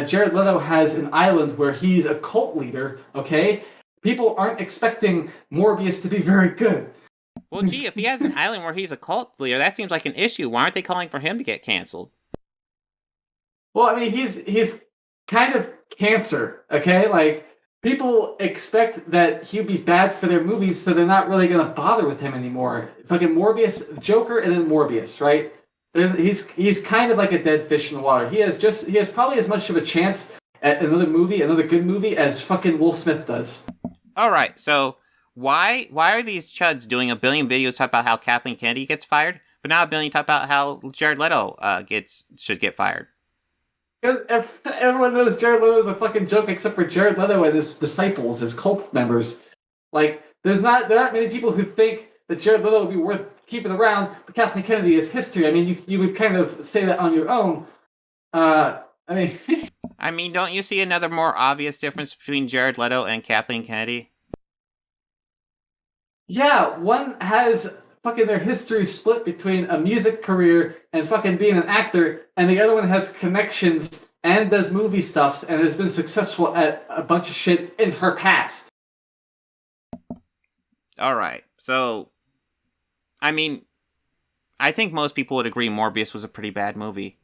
Jared Leto has an island where he's a cult leader, okay? People aren't expecting Morbius to be very good. Well, gee, if he has an island where he's a cult leader, that seems like an issue. Why aren't they calling for him to get canceled? Well, I mean, he's kind of cancer, okay? Like, people expect that he'd be bad for their movies, so they're not really going to bother with him anymore. Fucking Morbius, Joker, and then Morbius, right? He's kind of like a dead fish in the water. He has probably as much of a chance at another good movie, as fucking Will Smith does. All right, so why are these chuds doing a billion videos talk about how Kathleen Kennedy gets fired, but not a billion talk about how Jared Leto should get fired? Because everyone knows Jared Leto is a fucking joke, except for Jared Leto and his disciples, his cult members. Like, there aren't many people who think that Jared Leto would be worth keeping around, but Kathleen Kennedy is history. I mean, you would kind of say that on your own. I mean... I mean, don't you see another more obvious difference between Jared Leto and Kathleen Kennedy? Yeah, one has fucking their history split between a music career and fucking being an actor, and the other one has connections and does movie stuffs and has been successful at a bunch of shit in her past. Alright, so... I mean, I think most people would agree Morbius was a pretty bad movie.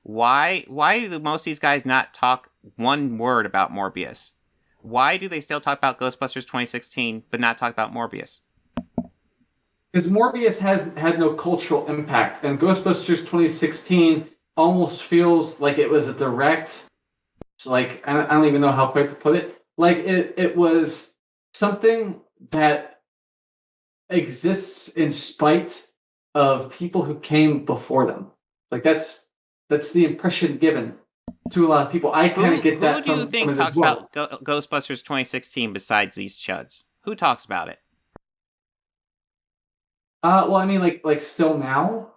Why do most of these guys not talk one word about Morbius? Why do they still talk about Ghostbusters 2016, but not talk about Morbius? Because Morbius has had no cultural impact, and Ghostbusters 2016 almost feels like it was a direct, like, I don't even know how quite to put it, like it was something that exists in spite of people who came before them. Like, that's the impression given to a lot of people. I kind of get that from... Who do you think talks about Ghostbusters 2016 besides these chuds? Who talks about it? Well, I mean, like still now?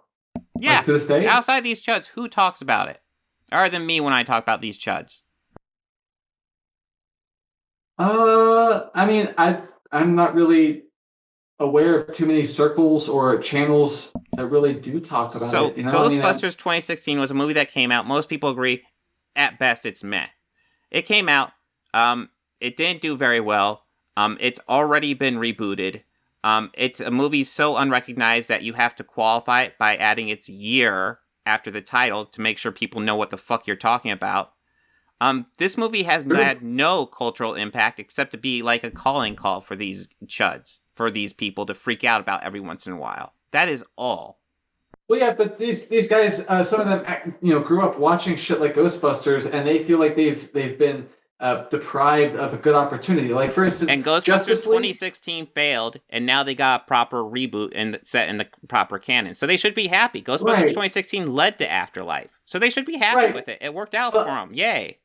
Yeah, like to this day? Outside these chuds, who talks about it? Other than me when I talk about these chuds. I mean, I'm not really aware of too many circles or channels that really do talk about it. You know? Ghostbusters 2016 was a movie that came out. Most people agree, at best, it's meh. It came out. It didn't do very well. It's already been rebooted. It's a movie so unrecognized that you have to qualify it by adding its year after the title to make sure people know what the fuck you're talking about. This movie has had no cultural impact except to be like a calling call for these chuds, for these people to freak out about every once in a while. That is all. Well, yeah, but these guys, some of them, grew up watching shit like Ghostbusters, and they feel like they've been deprived of a good opportunity. Like, for instance, and Ghostbusters 2016 failed, and now they got a proper reboot and set in the proper canon. So they should be happy. Ghostbusters 2016 led to Afterlife, so they should be happy with it. It worked out for them. Yay!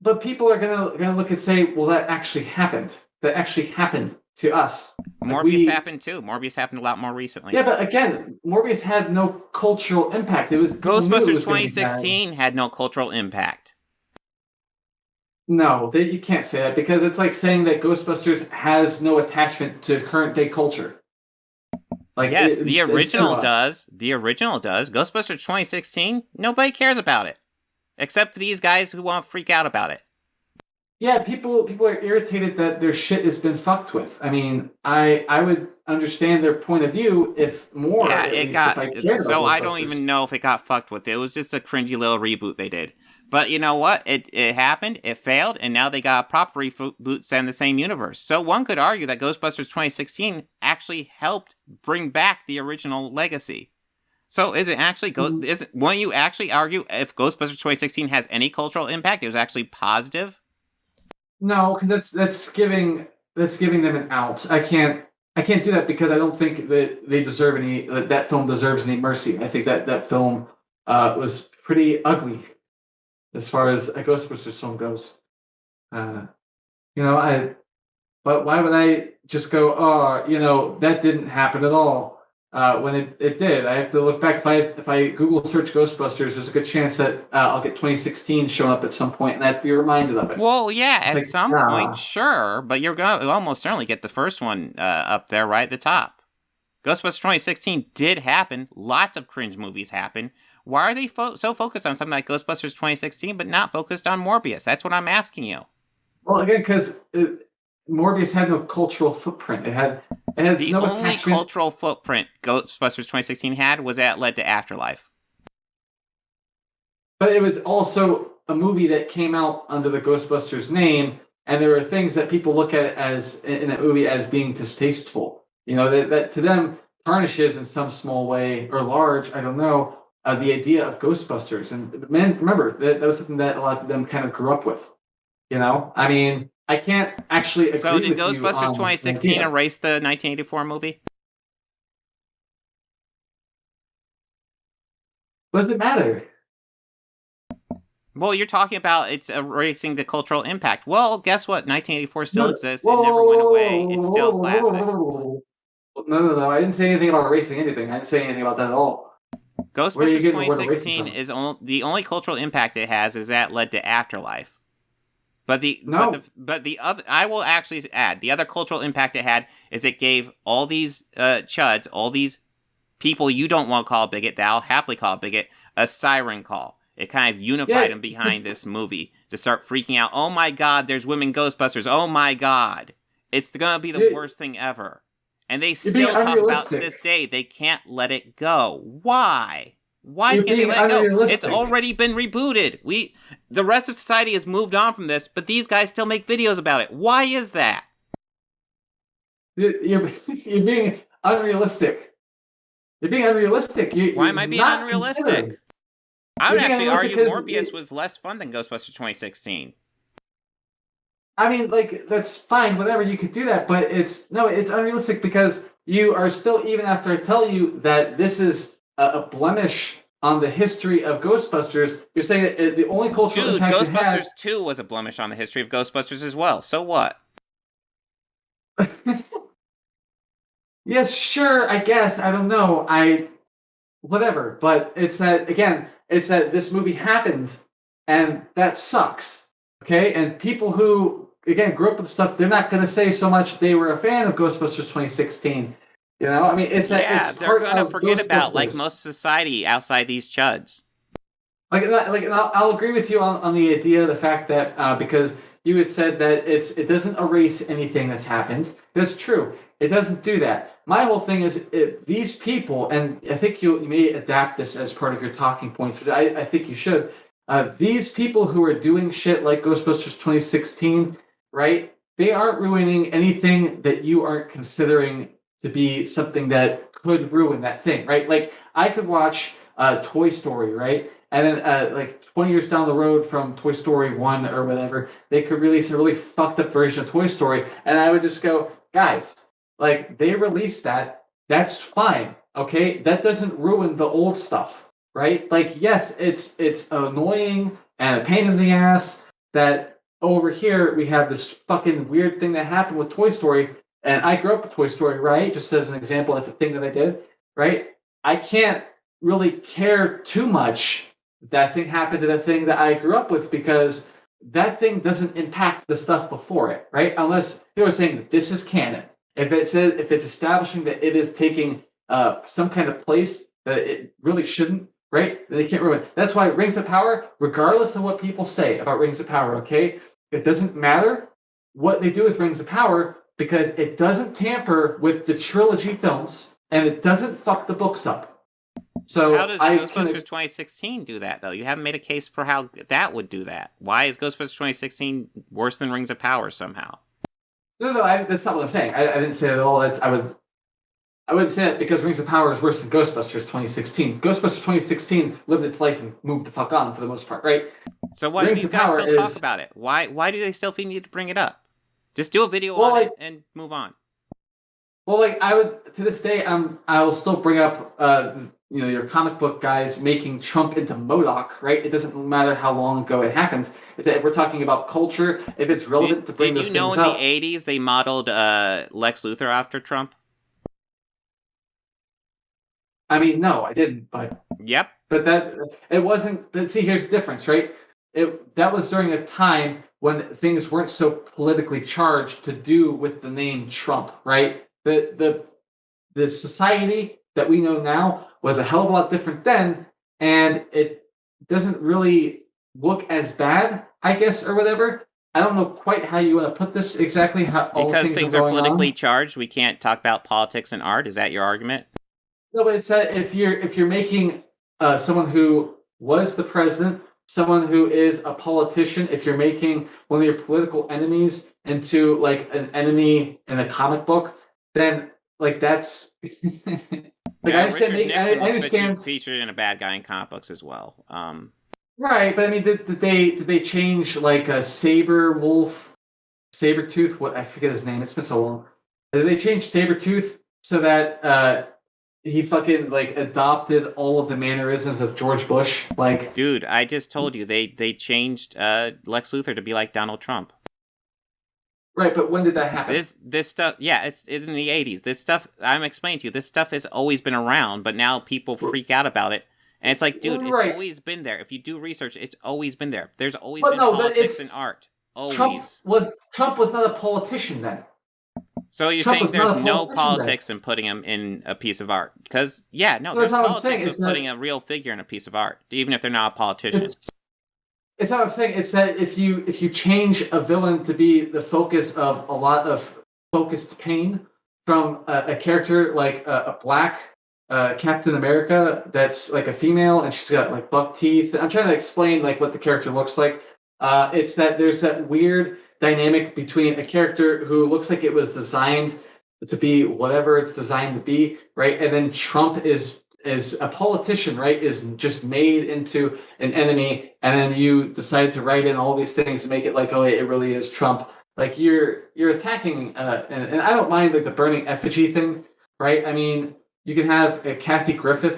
But people are gonna look and say, "Well, that actually happened. That actually happened to us." Morbius happened too. Morbius happened a lot more recently. Yeah, but again, Morbius had no cultural impact. It was Ghostbusters 2016 had no cultural impact. No, you can't say that, because it's like saying that Ghostbusters has no attachment to current day culture. Like, yes, the original does. The original does. Ghostbusters 2016, nobody cares about it. Except for these guys who want to freak out about it. Yeah, people are irritated that their shit has been fucked with. I mean, I would understand their point of view if more. Yeah, it got. So I don't even know if it got fucked with. It was just a cringy little reboot they did. But you know what? It happened, it failed, and now they got a proper reboot set in the same universe. So one could argue that Ghostbusters 2016 actually helped bring back the original legacy. So is it actually won't you actually argue if Ghostbusters 2016 has any cultural impact, it was actually positive? No, because that's giving them an out. I can't do that, because I don't think that they deserve that film deserves any mercy. I think that film was pretty ugly as far as a Ghostbusters film goes. But why would I just go, oh, that didn't happen at all? When it did. I have to look back. If I Google search Ghostbusters, there's a good chance that I'll get 2016 showing up at some point, and I have to be reminded of it. Well, yeah, at some point, sure, but you'll almost certainly get the first one up there right at the top. Ghostbusters 2016 did happen. Lots of cringe movies happen. Why are they so focused on something like Ghostbusters 2016, but not focused on Morbius? That's what I'm asking you. Well, again, because Morbius had no cultural footprint. It had the no only attachment. Cultural footprint Ghostbusters 2016 had was that it led to Afterlife. But it was also a movie that came out under the Ghostbusters name, and there are things that people look at in that movie as being distasteful. That to them tarnishes in some small way or large, I don't know, the idea of Ghostbusters. And remember, that was something that a lot of them kind of grew up with. I mean, I can't actually agree with you. So did Ghostbusters 2016 erase the 1984 movie? What does it matter? Well, you're talking about it's erasing the cultural impact. Well, guess what? 1984 still exists. It never went away. It's still classic. No. I didn't say anything about erasing anything. I didn't say anything about that at all. Ghostbusters 2016 is the only cultural impact it has is that led to Afterlife. But the other, I will actually add, the other cultural impact it had is it gave all these chuds, all these people you don't want to call a bigot, that I'll happily call a bigot, a siren call. It kind of unified them behind this movie to start freaking out. Oh my God, there's women Ghostbusters. Oh my God. It's going to be the worst thing ever. And they still talk about to this day, they can't let it go. Why? Why can't they let it go? It's already been rebooted. The rest of society has moved on from this, but these guys still make videos about it. Why is that? You're being unrealistic. You're being unrealistic. Why am I being unrealistic? I would actually argue Morbius was less fun than Ghostbusters 2016. I mean, like, that's fine, whatever, you could do that, but it's unrealistic because you are still, even after I tell you that this is a blemish on the history of Ghostbusters, you're saying that the only cultural impact Ghostbusters 2 was a blemish on the history of Ghostbusters as well, so what? Yes, sure, I guess, I don't know, whatever, but it's that this movie happened, and that sucks, okay? And people who, again, grew up with stuff, they're not going to say so much they were a fan of Ghostbusters 2016. You know, I mean, it's they're going to forget about, like most society outside these chuds. And I'll agree with you on the idea, the fact that because you had said that it doesn't erase anything that's happened. That's true. It doesn't do that. My whole thing is these people, and I think you may adapt this as part of your talking points, but I think you should. These people who are doing shit like Ghostbusters 2016, right? They aren't ruining anything that you aren't considering to be something that could ruin that thing, right? Like, I could watch Toy Story, right? And then, like, 20 years down the road from Toy Story 1 or whatever, they could release a really fucked up version of Toy Story, and I would just go, guys, like, they released that, that's fine, okay? That doesn't ruin the old stuff, right? Like, yes, it's annoying and a pain in the ass that over here we have this fucking weird thing that happened with Toy Story, and I grew up with Toy Story, right? Just as an example, it's a thing that I did, right? I can't really care too much that thing happened to the thing that I grew up with because that thing doesn't impact the stuff before it, right? Unless you were saying that this is canon. If it's establishing that it is taking some kind of place that it really shouldn't, right? Then they can't ruin it. That's why Rings of Power, regardless of what people say about Rings of Power, okay? It doesn't matter what they do with Rings of Power because it doesn't tamper with the trilogy films and it doesn't fuck the books up. So how does Ghostbusters 2016 do that, though? You haven't made a case for how that would do that. Why is Ghostbusters 2016 worse than Rings of Power somehow? No, that's not what I'm saying. I didn't say that at all. I wouldn't say that because Rings of Power is worse than Ghostbusters 2016. Ghostbusters 2016 lived its life and moved the fuck on for the most part, right? So why do these guys still talk about it? Why do they still need to bring it up? Just do a video on it and move on. Well, like, I would, to this day, I will still bring up, your comic book guys making Trump into MODOK, right? It doesn't matter how long ago it happened. It's that if we're talking about culture, if it's relevant to bring those things up. Did you know in the 80s they modeled Lex Luthor after Trump? I mean, no, I didn't, but... Yep. But it wasn't... But see, here's the difference, right? That was during a time when things weren't so politically charged to do with the name Trump, right? The society that we know now was a hell of a lot different then, and it doesn't really look as bad, I guess, or whatever. I don't know quite how you want to put this exactly. Because things are politically charged, we can't talk about politics and art. Is that your argument? No, but it's that if you're making someone who was the president, someone who is a politician, if you're making one of your political enemies into like an enemy in a comic book, then like that's like I understand. Richard Nixon I was featured in a bad guy in comic books as well. Right, but I mean, did they change like a Sabretooth? What, I forget his name. It's been so long. Did they change Sabretooth so that he fucking like adopted all of the mannerisms of George Bush? Like, dude, I just told you they changed Lex Luthor to be like Donald Trump. Right, but when did that happen? This stuff, yeah, it's in the 80s. This stuff, I'm explaining to you, this stuff has always been around, but now people freak out about it. And it's like, dude, it's always been there. If you do research, it's always been there. There's always been politics and art. Always. Trump was not a politician then. So you're saying there's no politics in putting him in a piece of art? Because, there's politics with putting a real figure in a piece of art, even if they're not a politician. It's not what I'm saying. It's that if you change a villain to be the focus of a lot of focused pain from a character like a black Captain America that's like a female and she's got like buck teeth. I'm trying to explain like what the character looks like. It's that there's that weird dynamic between a character who looks like it was designed to be whatever it's designed to be, right? And then Trump is a politician, right, is just made into an enemy, and then you decide to write in all these things to make it like, oh, it really is Trump. Like you're attacking, and I don't mind like the burning effigy thing, right? I mean, you can have a Kathy Griffin,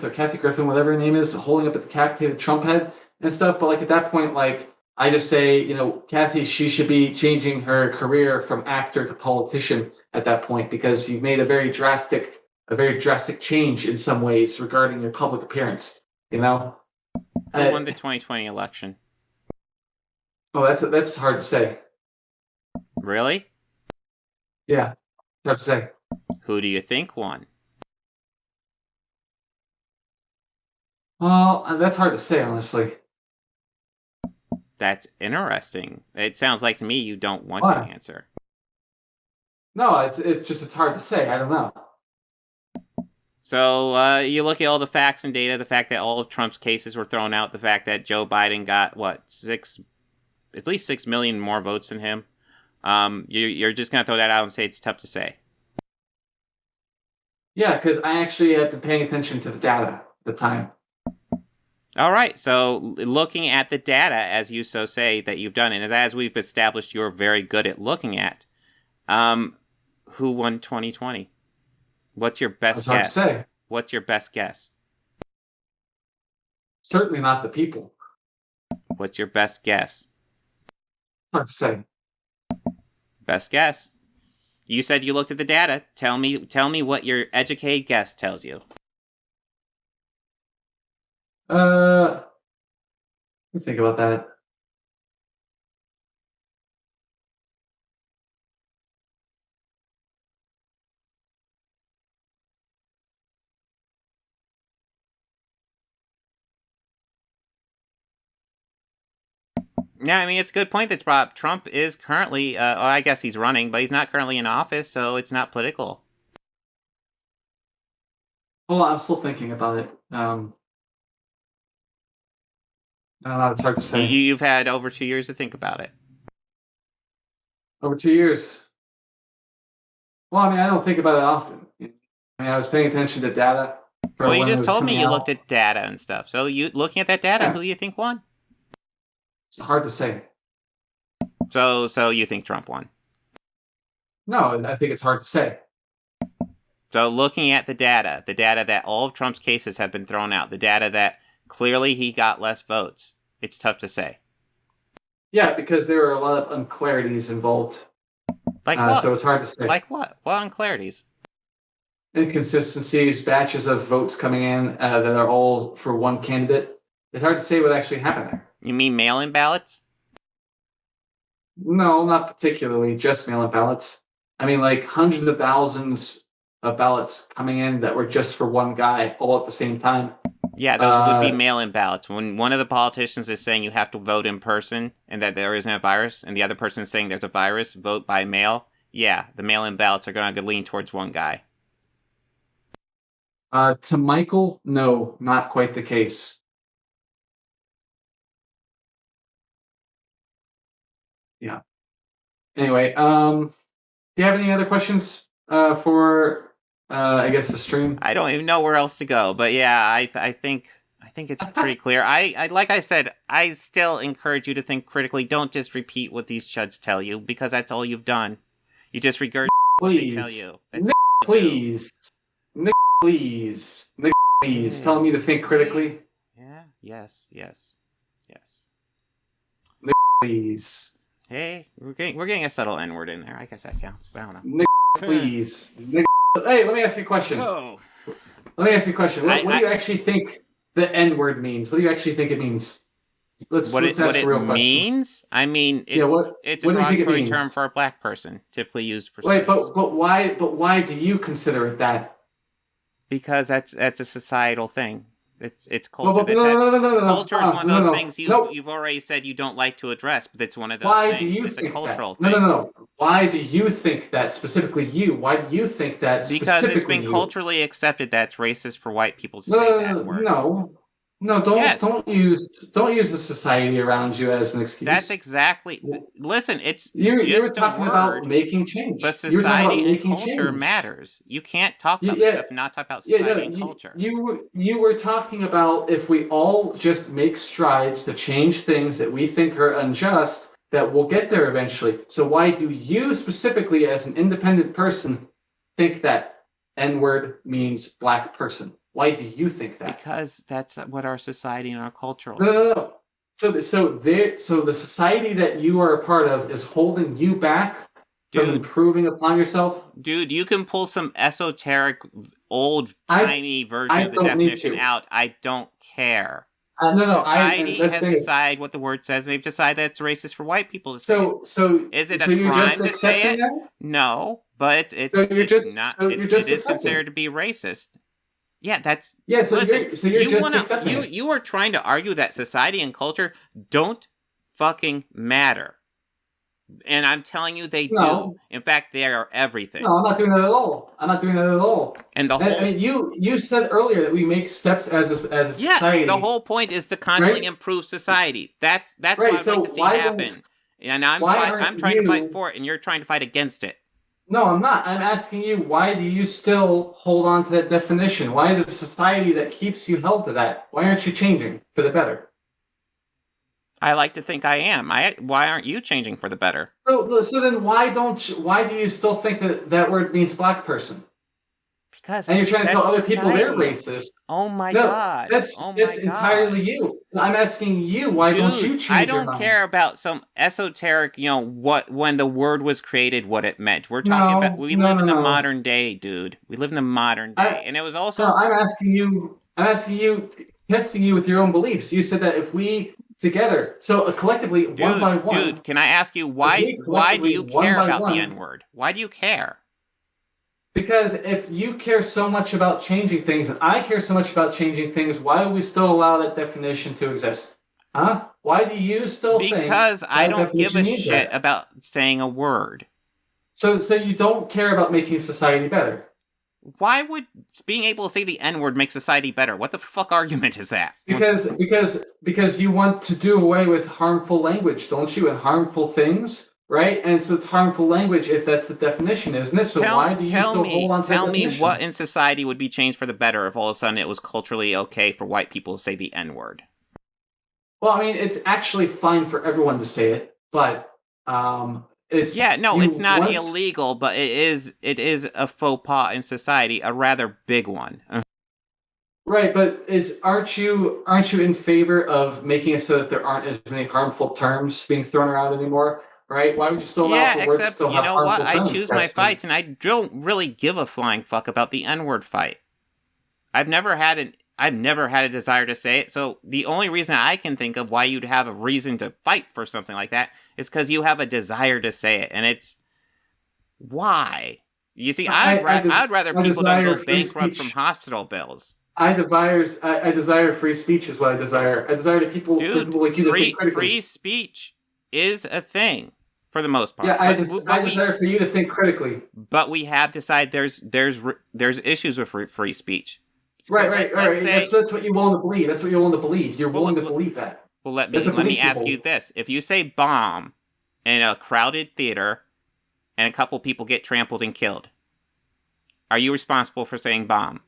whatever her name is, holding up a decapitated Trump head and stuff, but like at that point, like I just say, Kathy, she should be changing her career from actor to politician at that point because you've made a very drastic change in some ways regarding your public appearance. Who won the 2020 election? Oh, that's hard to say. Really? Yeah, hard to say. Who do you think won? Well, that's hard to say, honestly. That's interesting. It sounds like to me you don't want to answer. No, it's hard to say. I don't know. So you look at all the facts and data, the fact that all of Trump's cases were thrown out, the fact that Joe Biden got, at least 6 million more votes than him. You're just going to throw that out and say it's tough to say. Yeah, because I actually had been paying attention to the data at the time. All right, so looking at the data, as you so say that you've done, and as we've established you're very good at looking at, who won 2020? What's your best guess? Hard to say. What's your best guess? Certainly not the people. What's your best guess? Hard to say. Best guess. You said you looked at the data. Tell me what your educated guess tells you. Let me think about that. Yeah, I mean, it's a good point that's brought up. Trump is currently, I guess he's running, but he's not currently in office, so it's not political. Well, I'm still thinking about it. I don't know, it's hard to say. You've had over 2 years to think about it. Over 2 years? Well, I mean, I don't think about it often. I mean, I was paying attention to data. Well, you just told me you looked at data and stuff. So you looking at that data, who do you think won? It's hard to say. So you think Trump won? No, I think it's hard to say. So looking at the data that all of Trump's cases have been thrown out, the data that clearly he got less votes, it's tough to say. Yeah, because there are a lot of unclarities involved. Like what? So it's hard to say. Like what? What unclarities? Inconsistencies, batches of votes coming in that are all for one candidate. It's hard to say what actually happened there. You mean mail-in ballots? No, not particularly, just mail-in ballots. I mean, like hundreds of thousands of ballots coming in that were just for one guy all at the same time. Yeah, those would be mail-in ballots. When one of the politicians is saying you have to vote in person and that there isn't a virus, and the other person is saying there's a virus, vote by mail, yeah, the mail-in ballots are going to lean towards one guy. To Michael, no, not quite the case. Yeah. Anyway, do you have any other questions for I guess the stream? I don't even know where else to go, but yeah, I think it's pretty clear. I like I said, I still encourage you to think critically. Don't just repeat what these chuds tell you, because that's all you've done. You just regurgitate what they tell you. Please, please, tell me to think critically. Yeah. Yes. Please. Hey, we're getting a subtle N-word in there. I guess that counts, but I don't know. Nick, please. Nick, hey, let me ask you a question. So, let me ask you a question. What do you actually think the N-word means? What do you actually think it means? Let's ask a real question. Means? I mean, it's a derogatory term for a black person, typically used for slaves. But why do you consider it that? Because that's a societal thing. It's culture. No. Culture is one of those things you've already said you don't like to address, but it's one of those things. It's a cultural thing. No. Why do you think that, specifically you? Why do you think that specifically Because it's been culturally accepted that it's racist for white people to say that word. No, don't use the society around you as an excuse. That's exactly. Listen, you were talking about making change. But society and culture matters. You can't talk about this stuff and not talk about society and culture. You were talking about if we all just make strides to change things that we think are unjust, that we'll get there eventually. So why do you specifically, as an independent person, think that N-word means black person? Why do you think that? Because that's what our society and our culture. No. So the society that you are a part of is holding you back from improving upon yourself. Dude, you can pull some esoteric, old, tiny version of the definition out. I don't care. Society has decided what the word says, and they've decided that it's racist for white people to say. So is it a crime to say it? That? No, but it is considered to be racist. Yeah, that's... Yeah, so listen, you're just accepting it. You are trying to argue that society and culture don't fucking matter. And I'm telling you they do. In fact, they are everything. No, I'm not doing that at all. And the whole... I mean, you said earlier that we make steps as a society. Yes, the whole point is to constantly improve society. That's what I'd like to see happen. And I'm trying to fight for it, and you're trying to fight against it. No, I'm not. I'm asking you, why do you still hold on to that definition? Why is it society that keeps you held to that? Why aren't you changing for the better? I like to think I am. Why aren't you changing for the better? So then why do you still think that word means black person? Because and you're trying to tell other people they're racist. Oh my god. That's entirely you. I'm asking you, why don't you change your mind? I don't care about some esoteric, when the word was created, what it meant. We're talking about we live in the modern day, dude. We live in the modern day. And it was also I'm asking you, testing you with your own beliefs. You said that if we together, so collectively, one by one. Dude, can I ask you why do you care about the N-word? Why do you care? Because if you care so much about changing things, and I care so much about changing things, why do we still allow that definition to exist? Huh? Why do you still think... Because I don't give a shit about saying a word. So you don't care about making society better? Why would being able to say the N-word make society better? What the fuck argument is that? Because you want to do away with harmful language, don't you? And harmful things? Right? And so it's harmful language if that's the definition, isn't it? So why do you still hold on to that definition? Tell me what in society would be changed for the better if all of a sudden it was culturally okay for white people to say the N-word? Well, I mean, it's actually fine for everyone to say it, but it's... Yeah, no, it's not illegal, but it is a faux pas in society, a rather big one. Right, but aren't you in favor of making it so that there aren't as many harmful terms being thrown around anymore? Right? Why would you still allow for words to still have harmful terms? Yeah, except, I choose my fights, and I don't really give a flying fuck about the N-word fight. I've never had a desire to say it, so the only reason I can think of why you'd have a reason to fight for something like that is because you have a desire to say it, and it's... Why? You see, I'd rather people don't go bankrupt from hospital bills. I desire free speech is what I desire. I desire that people like you to think critically. Free speech is a thing. For the most part. Yeah, I desire for you to think critically. But we have decided there's issues with free speech. Right. That's what you're willing to believe. That's what you're willing to believe. You're willing to believe that. Well, let me ask you this. If you say bomb in a crowded theater and a couple people get trampled and killed, are you responsible for saying bomb?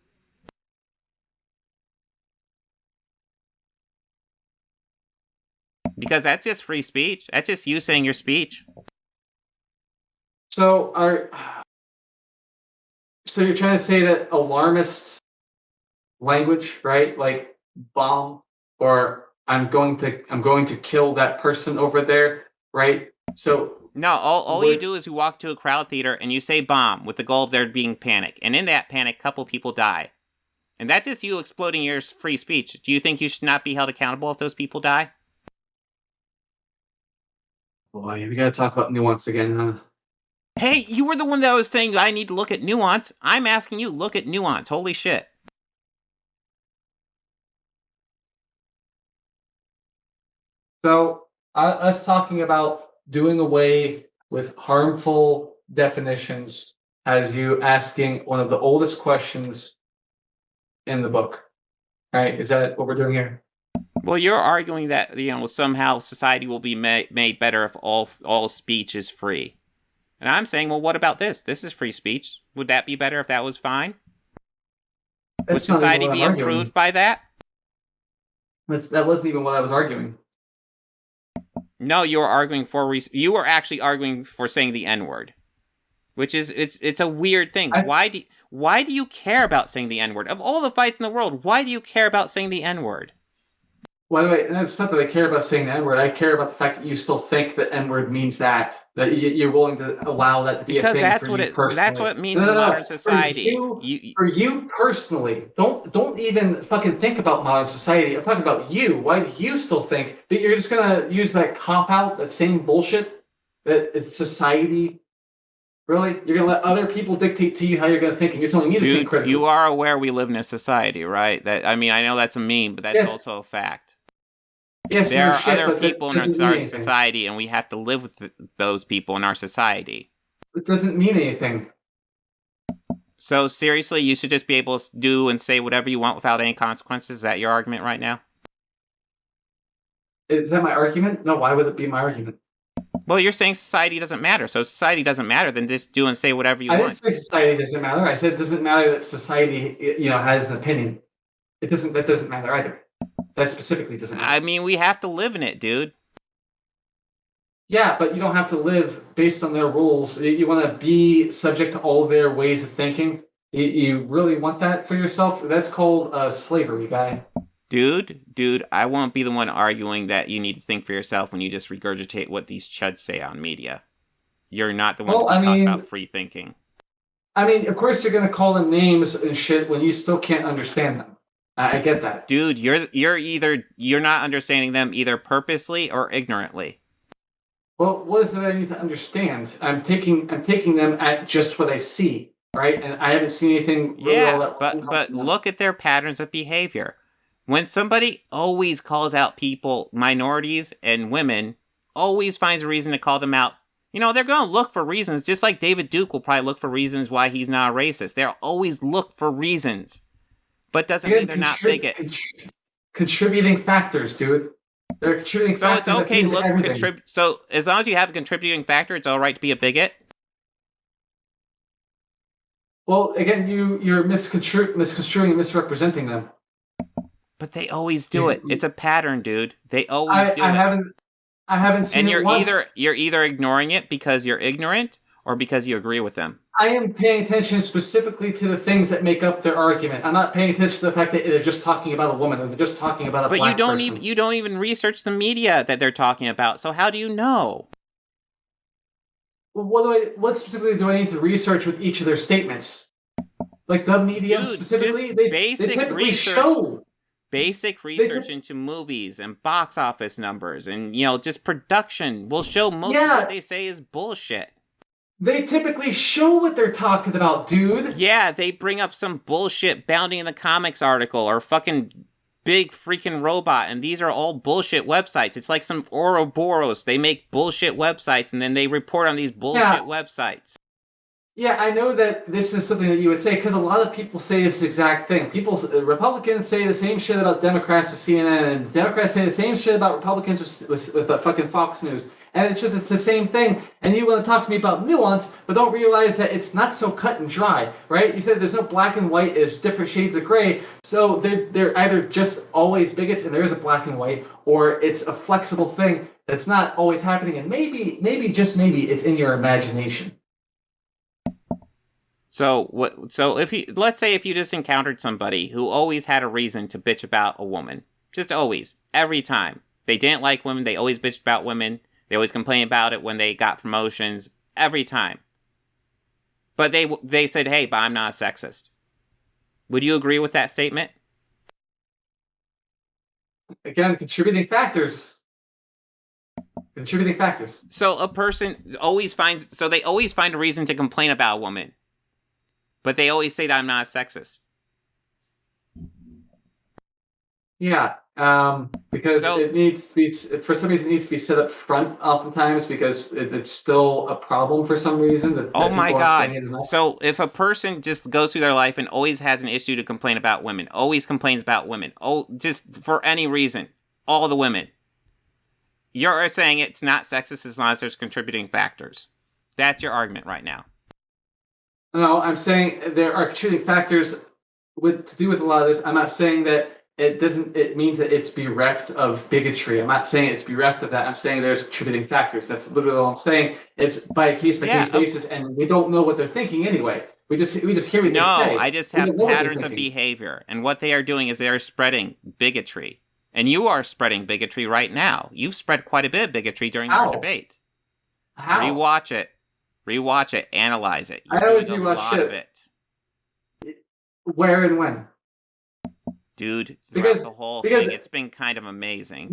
Because that's just free speech. That's just you saying your speech. So you're trying to say that alarmist language, right? Like bomb, or I'm going to kill that person over there, right? So no, all you do is you walk to a crowd theater and you say bomb with the goal of there being panic. And in that panic, a couple people die. And that's just you exploding your free speech. Do you think you should not be held accountable if those people die? Boy, we gotta talk about nuance again, huh? Hey, you were the one that was saying I need to look at nuance. I'm asking you, look at nuance. Holy shit. So, us talking about doing away with harmful definitions has you asking one of the oldest questions in the book. Right? Is that what we're doing here? Well, you're arguing that, somehow society will be made better if all speech is free. And I'm saying, well, what about this? This is free speech. Would that be better if that was fine? Would society be improved by that? That wasn't even what I was arguing. No, you were arguing you were actually arguing for saying the N-word. Which is, it's a weird thing. Why do you care about saying the N-word? Of all the fights in the world, why do you care about saying the N-word? Well, it's not that I care about saying the N-word. I care about the fact that you still think that N-word means that you're willing to allow that to be a thing for you personally. That's what it means in modern society. For you personally, don't even fucking think about modern society. I'm talking about you. Why do you still think that you're just gonna use that cop-out, that same bullshit, that it's society? Really? You're gonna let other people dictate to you how you're gonna think, and you're telling me to think critically. You are aware we live in a society, right? I know that's a meme, but that's also a fact. Yes, there are other people in our society, and we have to live with those people in our society. It doesn't mean anything. So seriously, you should just be able to do and say whatever you want without any consequences? Is that your argument right now? Is that my argument? No, why would it be my argument? Well, you're saying society doesn't matter. So if society doesn't matter, then just do and say whatever you want. I didn't say society doesn't matter. I said it doesn't matter that society, has an opinion. That doesn't matter either. That specifically doesn't matter. We have to live in it, dude. Yeah, but you don't have to live based on their rules. You want to be subject to all their ways of thinking. You really want that for yourself? That's called slavery, guy. Dude, I won't be the one arguing that you need to think for yourself when you just regurgitate what these chuds say on media. You're not the one to talk about free thinking. Of course you're going to call them names and shit when you still can't understand them. I get that. Dude, you're not understanding them either purposely or ignorantly. Well, what is it I need to understand? I'm taking them at just what I see, right? And I haven't seen anything really all that. But look at their patterns of behavior. When somebody always calls out people, minorities and women, always finds a reason to call them out. They're going to look for reasons, just like David Duke will probably look for reasons why he's not a racist. They'll always look for reasons. But doesn't mean they're not bigots. Contributing factors, dude. They're contributing factors. So it's okay to look for contribute. So as long as you have a contributing factor, it's all right to be a bigot. Well, again, you're misconstruing and misrepresenting them. But they always do it. It's a pattern, dude. They always do it. I haven't seen it once. And you're either ignoring it because you're ignorant or because you agree with them. I am paying attention specifically to the things that make up their argument. I'm not paying attention to the fact that they're just talking about a woman or they're just talking about a black person. But you don't even research the media that they're talking about. So how do you know? Well, what specifically do I need to research with each of their statements? Like the media specifically, they typically show basic research into movies and box office numbers and just production will show most of what they say is bullshit. They typically show what they're talking about, dude. Yeah, they bring up some bullshit Bounding in the Comics article or fucking big freaking robot, and these are all bullshit websites. It's like some Ouroboros. They make bullshit websites, and then they report on these bullshit websites. Yeah, I know that this is something that you would say, because a lot of people say this exact thing. Republicans say the same shit about Democrats with CNN, and Democrats say the same shit about Republicans with fucking Fox News. And it's the same thing. And you want to talk to me about nuance, but don't realize that it's not so cut and dry, right? You said there's no black and white, there's different shades of gray. So they're either just always bigots and there is a black and white, or it's a flexible thing that's not always happening. And maybe, just maybe, it's in your imagination. So let's say if you just encountered somebody who always had a reason to bitch about a woman, just always, every time. They didn't like women, they always bitched about women. They always complain about it when they got promotions, every time. But they said, hey, but I'm not a sexist. Would you agree with that statement? Again, contributing factors. Contributing factors. So a person always finds a reason to complain about a woman. But they always say that I'm not a sexist. Yeah, because it needs to be, for some reason, it needs to be set up front oftentimes because it's still a problem for some reason. That oh my God. So if a person just goes through their life and always has an issue to complain about women, always complains about women, just for any reason, all the women, you're saying it's not sexist as long as there's contributing factors. That's your argument right now. No, I'm saying there are contributing factors to do with a lot of this. I'm not saying that it means that it's bereft of bigotry. I'm not saying it's bereft of that. I'm saying there's contributing factors. That's literally all I'm saying. It's by a case-by-case basis, and we don't know what they're thinking anyway. We just hear what they say. No, I just have patterns of behavior, and what they are doing is they are spreading bigotry. And you are spreading bigotry right now. You've spread quite a bit of bigotry during our debate. How? Rewatch it. Analyze it. I always rewatch shit. Where and when? Dude, throughout the whole thing, it's been kind of amazing.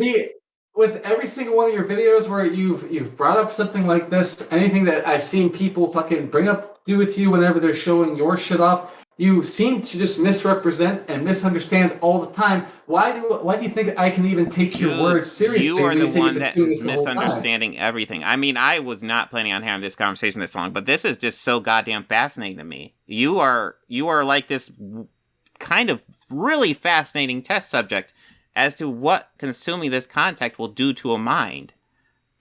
With every single one of your videos where you've brought up something like this, anything that I've seen people fucking bring up do with you whenever they're showing your shit off, you seem to just misrepresent and misunderstand all the time. Why do you think I can even take your words seriously? You are the one that is misunderstanding everything. I mean, I was not planning on having this conversation this long, but this is just so goddamn fascinating to me. You are like this kind of really fascinating test subject as to what consuming this content will do to a mind.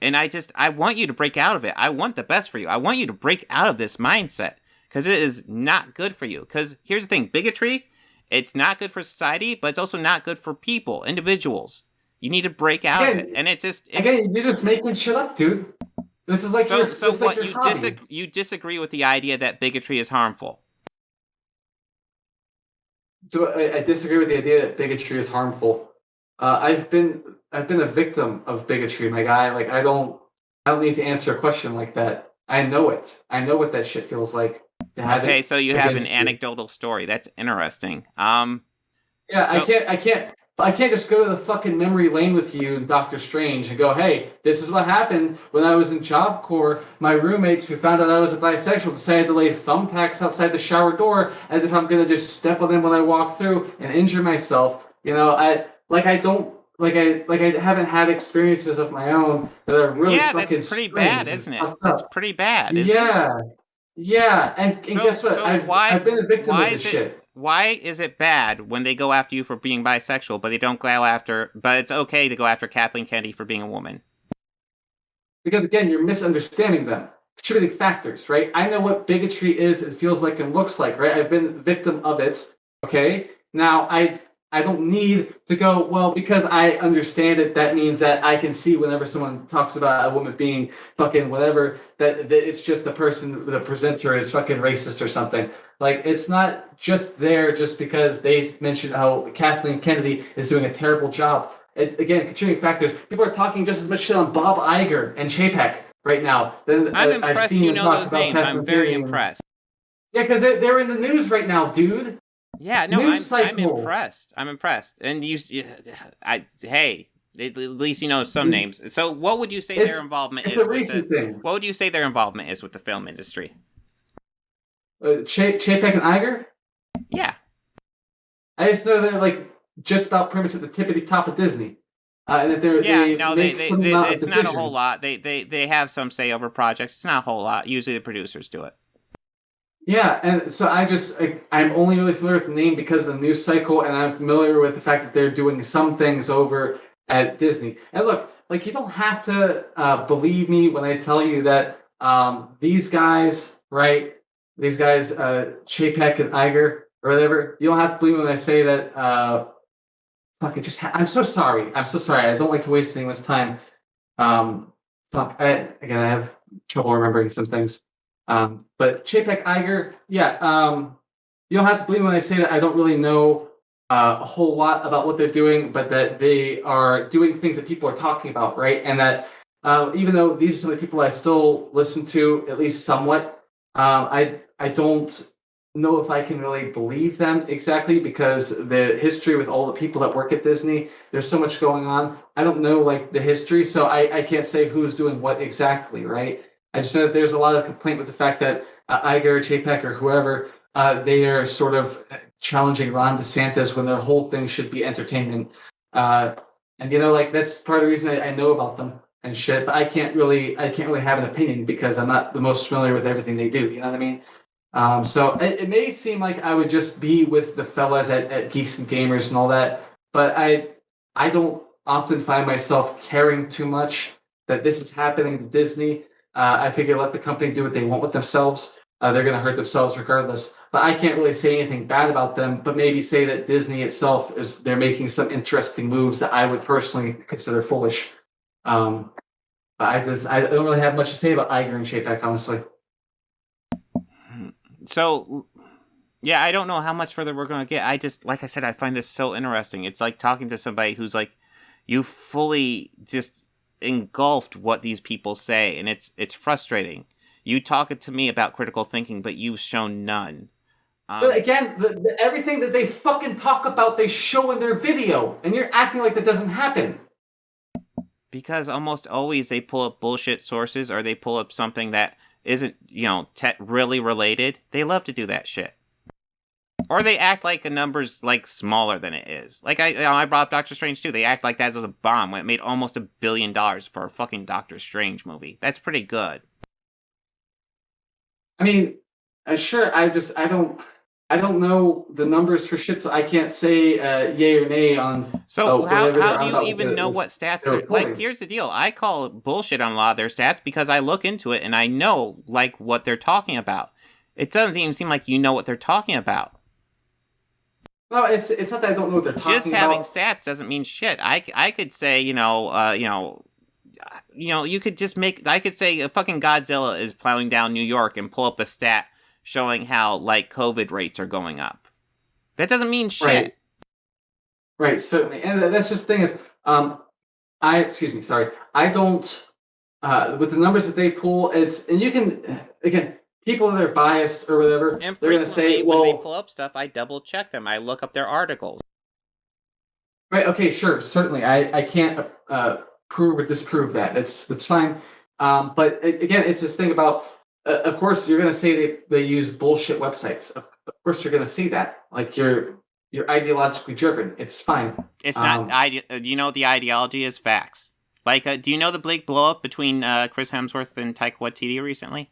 And I want you to break out of it. I want the best for you. I want you to break out of this mindset. Because it is not good for you. Because here's the thing, bigotry, it's not good for society, but it's also not good for people, individuals. You need to break out of it. And again, you're just making shit up, dude. This is like you disagree with the idea that bigotry is harmful. So I disagree with the idea that bigotry is harmful. I've been a victim of bigotry, my guy. Like I don't need to answer a question like that. I know it. I know what that shit feels like. Okay, so you have an anecdotal story. That's interesting. Yeah, so, I can't just go to the fucking memory lane with you and Doctor Strange and go, hey, this is what happened when I was in Job Corps. My roommates who found out I was a bisexual decided to lay thumbtacks outside the shower door as if I'm gonna just step on them when I walk through and injure myself. You know, I haven't had experiences of my own that are really fucking that's pretty bad, isn't it? That's pretty bad, isn't it? Yeah, and guess what? I've been a victim of this shit. Why is it bad when they go after you for being bisexual, but it's okay to go after Kathleen Kennedy for being a woman? Because again, you're misunderstanding them. Contributing factors, right? I know what bigotry is, it feels like, and looks like, right? I've been a victim of it, okay? Now, I don't need to go, well, because I understand it, that means that I can see whenever someone talks about a woman being fucking whatever, that it's just the presenter is fucking racist or something. Like, it's not just there just because they mentioned how Kathleen Kennedy is doing a terrible job. Again, contributing factors. People are talking just as much shit on Bob Iger and Chapek right now. I'm impressed I've seen you know those names. I'm very impressed. Yeah, because they're in the news right now, dude. Yeah, no, I'm impressed. I'm impressed. And hey, at least you know some names. So what would you say their involvement is? It's a recent thing. What would you say their involvement is with the film industry? Chapek and Iger? Yeah. I just know they're like just about pretty much at the tippity top of Disney. And that it's not a whole lot. They have some say over projects. It's not a whole lot. Usually the producers do it. Yeah, and so I'm only really familiar with the name because of the news cycle, and I'm familiar with the fact that they're doing some things over at Disney. And look, like, you don't have to believe me when I tell you that these guys, right? These guys, Chapek and Iger or whatever, you don't have to believe me when I say that. I'm so sorry. I'm so sorry. I don't like to waste anyone's time. I have trouble remembering some things. But Chapek, Iger, you don't have to believe me when I say that I don't really know a whole lot about what they're doing, but that they are doing things that people are talking about, right? And that even though these are some of the people I still listen to, at least somewhat, I don't know if I can really believe them exactly because the history with all the people that work at Disney, there's so much going on. I don't know like the history, so I can't say who's doing what exactly, right? I just know that there's a lot of complaint with the fact that Iger, Chapek, or whoever, they are sort of challenging Ron DeSantis when their whole thing should be entertainment. And like that's part of the reason I know about them and shit. But I can't really have an opinion because I'm not the most familiar with everything they do. You know what I mean? So it may seem like I would just be with the fellas at Geeks and Gamers and all that, but I don't often find myself caring too much that this is happening to Disney. I figure let the company do what they want with themselves. They're going to hurt themselves regardless. But I can't really say anything bad about them, but maybe say that Disney itself they're making some interesting moves that I would personally consider foolish. But I don't really have much to say about Iger and Chapek, honestly. So, yeah, I don't know how much further we're going to get. I just, like I said, I find this so interesting. It's like talking to somebody who's like, you fully just engulfed what these people say, and it's frustrating. You talk to me about critical thinking, but you've shown none. But again, everything that they fucking talk about, they show in their video, and you're acting like that doesn't happen. Because almost always they pull up bullshit sources, or they pull up something that isn't, really related. They love to do that shit. Or they act like a number's, like, smaller than it is. Like, I brought up Doctor Strange, too. They act like that was a bomb when it made almost $1 billion for a fucking Doctor Strange movie. That's pretty good. I mean, sure, I don't know the numbers for shit, so I can't say yay or nay on... So how do you even know what stats they're... Like, here's the deal. I call bullshit on a lot of their stats because I look into it and I know, like, what they're talking about. It doesn't even seem like you know what they're talking about. No, it's not that I don't know what they're talking about. Just having stats doesn't mean shit. I could say, you could just make... I could say a fucking Godzilla is plowing down New York and pull up a stat showing how, like, COVID rates are going up. That doesn't mean shit. Right, certainly. And that's just the thing is, I don't, with the numbers that they pull, and you can, again, people that are biased or whatever, and they're going to say, well... when they pull up stuff, I double check them. I look up their articles. Right, okay, sure, certainly. I can't prove or disprove that. That's fine. But again, it's this thing about, of course, you're going to say they use bullshit websites. Of course, you're going to see that. Like, you're ideologically driven. It's fine. It's not... the ideology is facts. Like, do you know the big blow-up between Chris Hemsworth and Taika Waititi recently?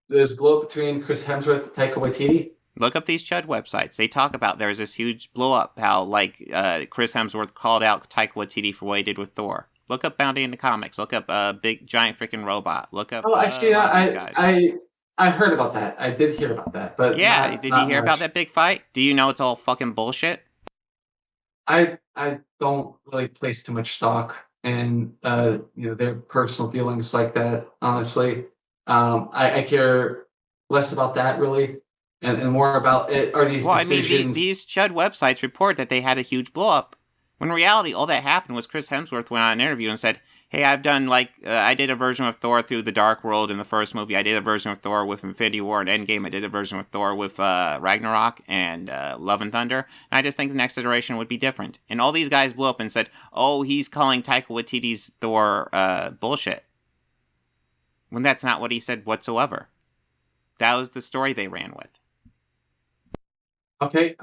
There's a blow-up between Chris Hemsworth and Taika Waititi? Look up these chud websites. They talk about there's this huge blow-up, how, like, Chris Hemsworth called out Taika Waititi for what he did with Thor. Look up Bounty in the Comics. Look up a big, giant freaking robot. Look up... Oh, actually, I heard about that. I did hear about that, but... Yeah, did you hear about that big fight? Do you know it's all fucking bullshit? I don't really place too much stock in their personal dealings like that, honestly. I care less about that, really, and more about it are these decisions... I mean, these chud websites report that they had a huge blow-up. When in reality, all that happened was Chris Hemsworth went on an interview and said, hey, I've done, I did a version of Thor through the Dark World in the first movie. I did a version of Thor with Infinity War and Endgame. I did a version of Thor with Ragnarok and Love and Thunder. And I just think the next iteration would be different. And all these guys blew up and said, oh, he's calling Taika Waititi's Thor bullshit. When that's not what he said whatsoever. That was the story they ran with. Okay,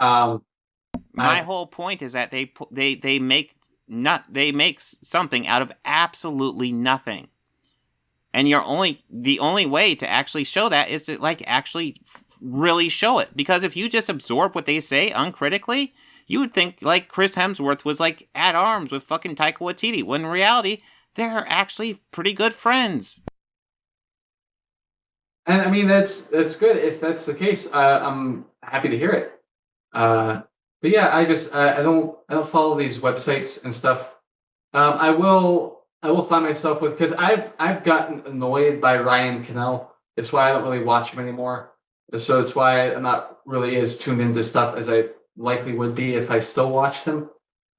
my whole point is that they make something out of absolutely nothing, and the only way to actually show that is to actually really show it. Because if you just absorb what they say uncritically, you would think Chris Hemsworth was at arms with fucking Taika Waititi, when in reality they're actually pretty good friends. And I mean that's good if that's the case. I'm happy to hear it. But yeah, I don't follow these websites and stuff. I will find myself with, because I've gotten annoyed by Ryan Kinel. It's why I don't really watch him anymore. So it's why I'm not really as tuned into stuff as I likely would be if I still watched him.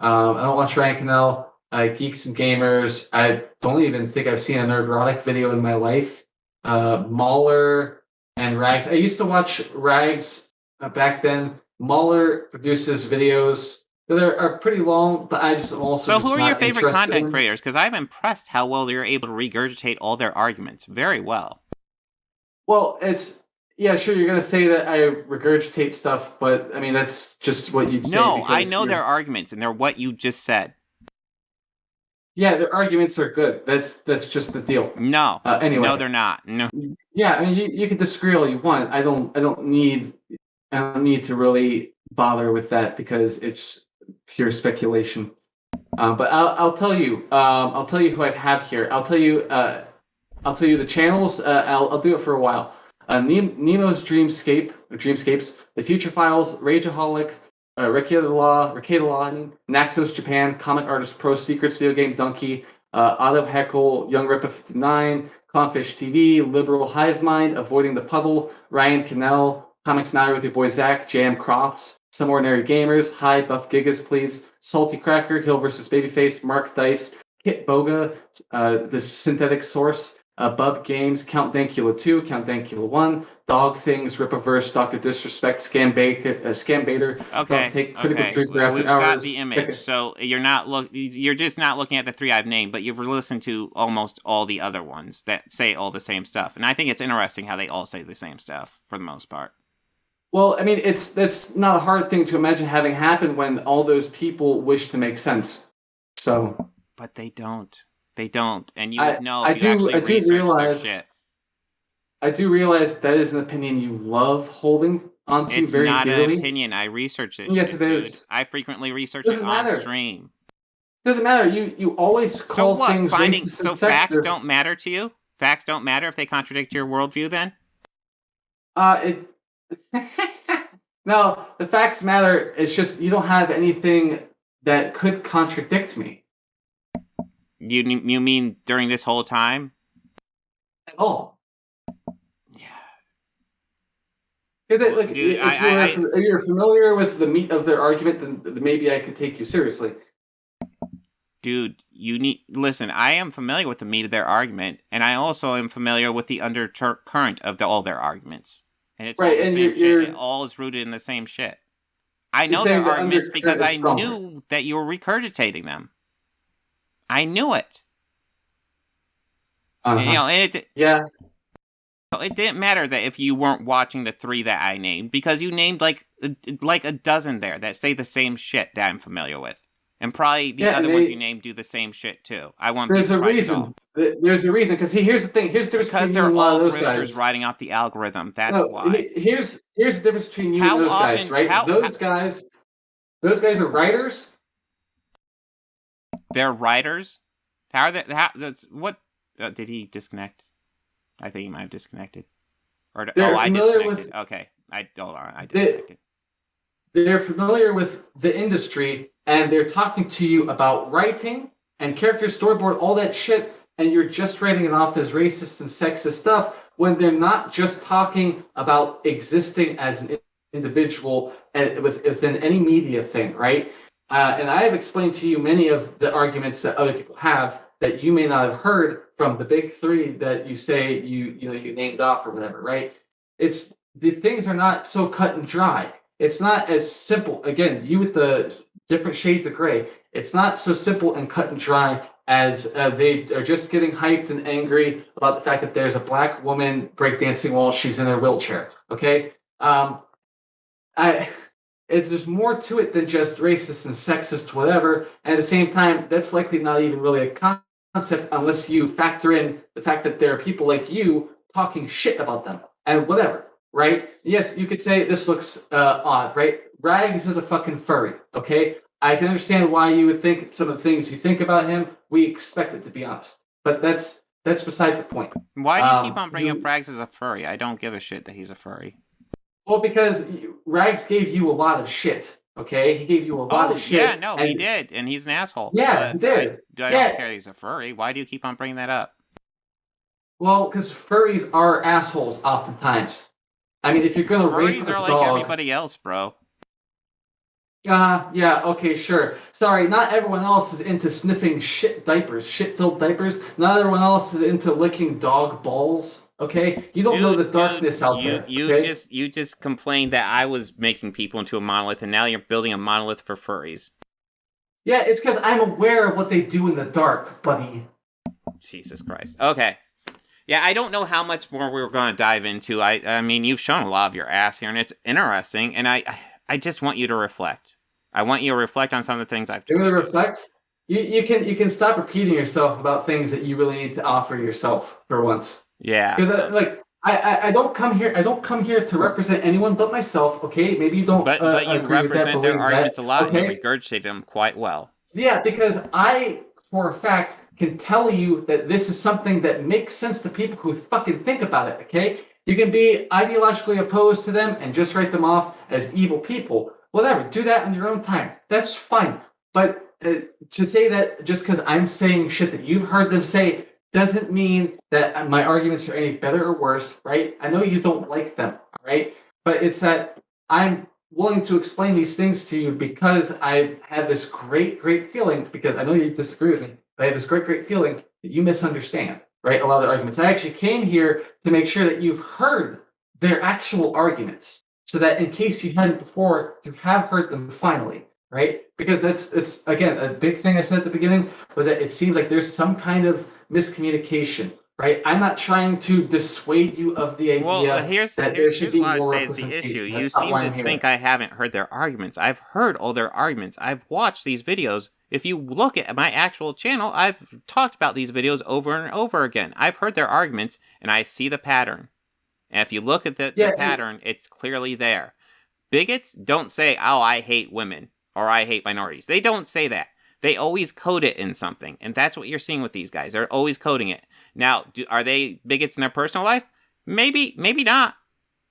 I don't watch Ryan Kinel. Geeks and Gamers. I don't even think I've seen a Nerdrotic video in my life. Mauler and Rags. I used to watch Rags back then. Mauler produces videos that are pretty long, but I just also. So, who are your favorite content creators? Because I'm impressed how well you're able to regurgitate all their arguments very well. Well, yeah, sure. You're gonna say that I regurgitate stuff, but I mean that's just what you'd say. No, I know their arguments, and they're what you just said. Yeah, their arguments are good. That's just the deal. No. Anyway. No, they're not. No. Yeah, I mean you can disagree all you want. I don't need to really bother with that because it's pure speculation. But I'll tell you. I'll tell you who I have here. I'll tell you the channels. I'll do it for a while. Nemo's Dreamscapes, The Future Files, Rageaholic, Rikeda Law, Naxos Japan, Comic Artist Pro Secrets Video Game Donkey, Auto Heckle, Young Ripper 59, Clownfish TV, Liberal Hive Mind, Avoiding the Puddle, Ryan Kinel, Comics Matter with your boy Zach, J.M. Crofts, Some Ordinary Gamers, Hi Buff Gigas Please, Salty Cracker, Hill vs. Babyface, Mark Dice, Kit Boga, The Synthetic Source, Bub Games, Count Dankula 2, Count Dankula 1, Dog Things, Ripaverse, Dr. Disrespect, Scam Baiter. Okay. Critical Trooper After We've Hours. got the image. So you're just not looking at the three I've named, but you've listened to almost all the other ones that say all the same stuff. And I think it's interesting how they all say the same stuff for the most part. Well, I mean, that's not a hard thing to imagine having happen when all those people wish to make sense. So. But they don't. They don't, and you would know if you actually research their shit. I do realize that is an opinion you love holding onto very dearly. It's not an opinion. I research it. Yes, it is. Dude. I frequently research it on stream. Doesn't matter. You always call things racist and sexist. Facts don't matter to you? Facts don't matter if they contradict your worldview, then? No, the facts matter. It's just you don't have anything that could contradict me. You mean during this whole time? At all. Yeah. Because if you're familiar with the meat of their argument, then maybe I could take you seriously. Dude, listen, I am familiar with the meat of their argument, and I also am familiar with the undercurrent of all their arguments. And it's all the same shit. It all is rooted in the same shit. I know their arguments because I knew that you were regurgitating them. I knew it. Yeah. It didn't matter that if you weren't watching the three that I named, because you named like a dozen there that say the same shit that I'm familiar with. And probably the other ones you named do the same shit too. I won't be surprised at all. There's a reason, because here's the thing. Here's the difference because between they're all those grifters guys. riding off the algorithm. That's why. Here's the difference between you and those guys, right? Those guys are writers. They're writers? How are they? What? Did he disconnect? I think he might have disconnected. I disconnected. Okay. Hold on. I disconnected. They're familiar with the industry, and they're talking to you about writing and character storyboard, all that shit, and you're just writing it off as racist and sexist stuff when they're not just talking about existing as an individual within any media thing, right? And I have explained to you many of the arguments that other people have that you may not have heard from the big three that you say you named off or whatever, right? The things are not so cut and dry. It's not as simple. Again, you with the different shades of gray. It's not so simple and cut and dry as they are just getting hyped and angry about the fact that there's a black woman breakdancing while she's in her wheelchair. Okay, there's more to it than just racist and sexist, whatever. And at the same time, that's likely not even really a concept unless you factor in the fact that there are people like you talking shit about them and whatever, right? Yes, you could say this looks odd, right? Rags is a fucking furry, okay? I can understand why you would think some of the things you think about him. We expect it, to be honest. But that's beside the point. Why do you keep on bringing up Rags as a furry? I don't give a shit that he's a furry. Well, because Rags gave you a lot of shit, okay? He gave you a lot of shit. Yeah, no, he did, and he's an asshole. Yeah, he did. I don't care he's a furry. Why do you keep on bringing that up? Well, because furries are assholes oftentimes. I mean, if you're going to rape a dog... Furries are like everybody else, bro. Yeah, okay, sure. Sorry, not everyone else is into sniffing shit-filled diapers. Not everyone else is into licking dog balls. Okay, you don't know the darkness out there. Okay? You just complained that I was making people into a monolith, and now you're building a monolith for furries. Yeah, it's because I'm aware of what they do in the dark, buddy. Jesus Christ. Okay. Yeah, I don't know how much more we're going to dive into. I mean, you've shown a lot of your ass here, and it's interesting, and I just want you to reflect. I want you to reflect on some of the things I've told you. You're going to reflect? You can stop repeating yourself about things that you really need to offer yourself for once. Yeah. Because I don't come here. I don't come here to represent anyone but myself. Okay, maybe you don't. But you represent their arguments a lot, okay? And you regurgitate them quite well. Yeah, because I, for a fact, can tell you that this is something that makes sense to people who fucking think about it. Okay, you can be ideologically opposed to them and just write them off as evil people. Whatever, do that on your own time. That's fine. But to say that just because I'm saying shit that you've heard them say doesn't mean that my arguments are any better or worse, right? I know you don't like them, all right? But it's that I'm willing to explain these things to you because I have this great feeling, because I know you disagree with me, but I have this great feeling that you misunderstand, right? A lot of the arguments. I actually came here to make sure that you've heard their actual arguments, so that in case you hadn't before, you have heard them finally, right? Because it's again, a big thing I said at the beginning was that it seems like there's some kind of miscommunication, right? I'm not trying to dissuade you of the idea that there should be more representation. The issue. You seem to think I haven't heard their arguments. I've heard all their arguments. I've watched these videos. If you look at my actual channel, I've talked about these videos over and over again. I've heard their arguments, and I see the pattern. And if you look at the pattern, it's clearly there. Bigots don't say, oh, I hate women, or I hate minorities. They don't say that. They always code it in something, and that's what you're seeing with these guys. They're always coding it. Now, are they bigots in their personal life? Maybe not.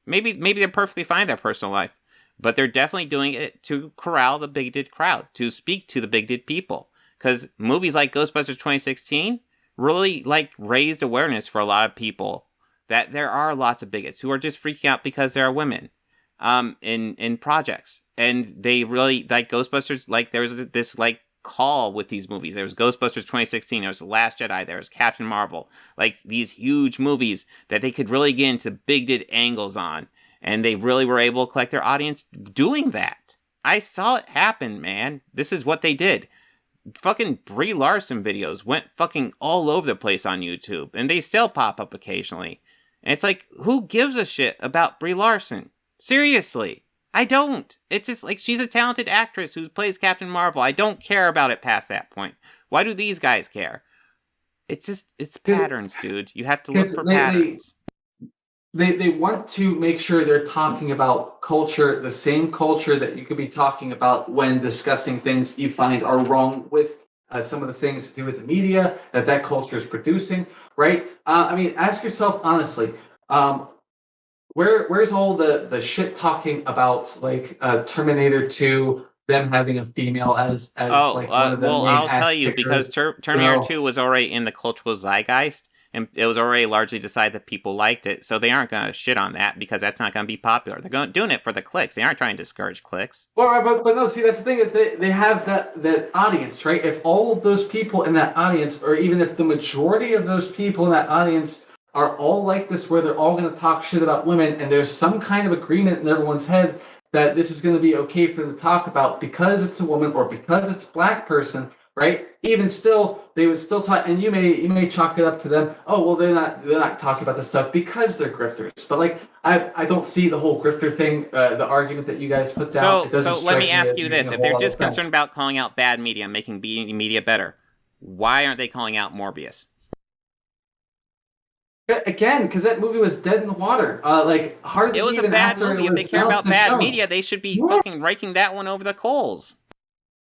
Maybe they're perfectly fine in their personal life, but they're definitely doing it to corral the bigoted crowd, to speak to the bigoted people. Because movies like Ghostbusters 2016 really raised awareness for a lot of people that there are lots of bigots who are just freaking out because there are women in projects, and they really Ghostbusters. There was this call with these movies. There was Ghostbusters 2016, there was The Last Jedi, there was Captain Marvel, these huge movies that they could really get into bigoted angles on, and they really were able to collect their audience doing that. I saw it happen, man. This is what they did. Fucking Brie Larson videos went fucking all over the place on YouTube, and they still pop up occasionally. And it's who gives a shit about Brie Larson? Seriously. I don't. It's just she's a talented actress who plays Captain Marvel. I don't care about it past that point. Why do these guys care? It's patterns, dude. You have to look for patterns. They want to make sure they're talking about culture, the same culture that you could be talking about when discussing things you find are wrong with some of the things to do with the media that culture is producing, right? I mean, ask yourself honestly, where's all the shit talking about Terminator 2, them having a female as one of the main I'll tell you, because Terminator 2 was already in the cultural zeitgeist, and it was already largely decided that people liked it, so they aren't going to shit on that because that's not going to be popular. They're doing it for the clicks. They aren't trying to discourage clicks. Well, but no, see, that's the thing is they have that audience, right? If all of those people in that audience, or even if the majority of those people in that audience are all like this, where they're all going to talk shit about women, and there's some kind of agreement in everyone's head that this is going to be okay for them to talk about because it's a woman or because it's a black person, right? Even still, they would still talk, and you may chalk it up to them. Oh, well, they're not talking about this stuff because they're grifters. But I don't see the whole grifter thing, the argument that you guys put down. So let me ask you this: if they're just concerned about calling out bad media, making media better, why aren't they calling out Morbius? Again, because that movie was dead in the water. Hardly it was a even bad movie. If they care about bad media, they should be fucking raking that one over the coals.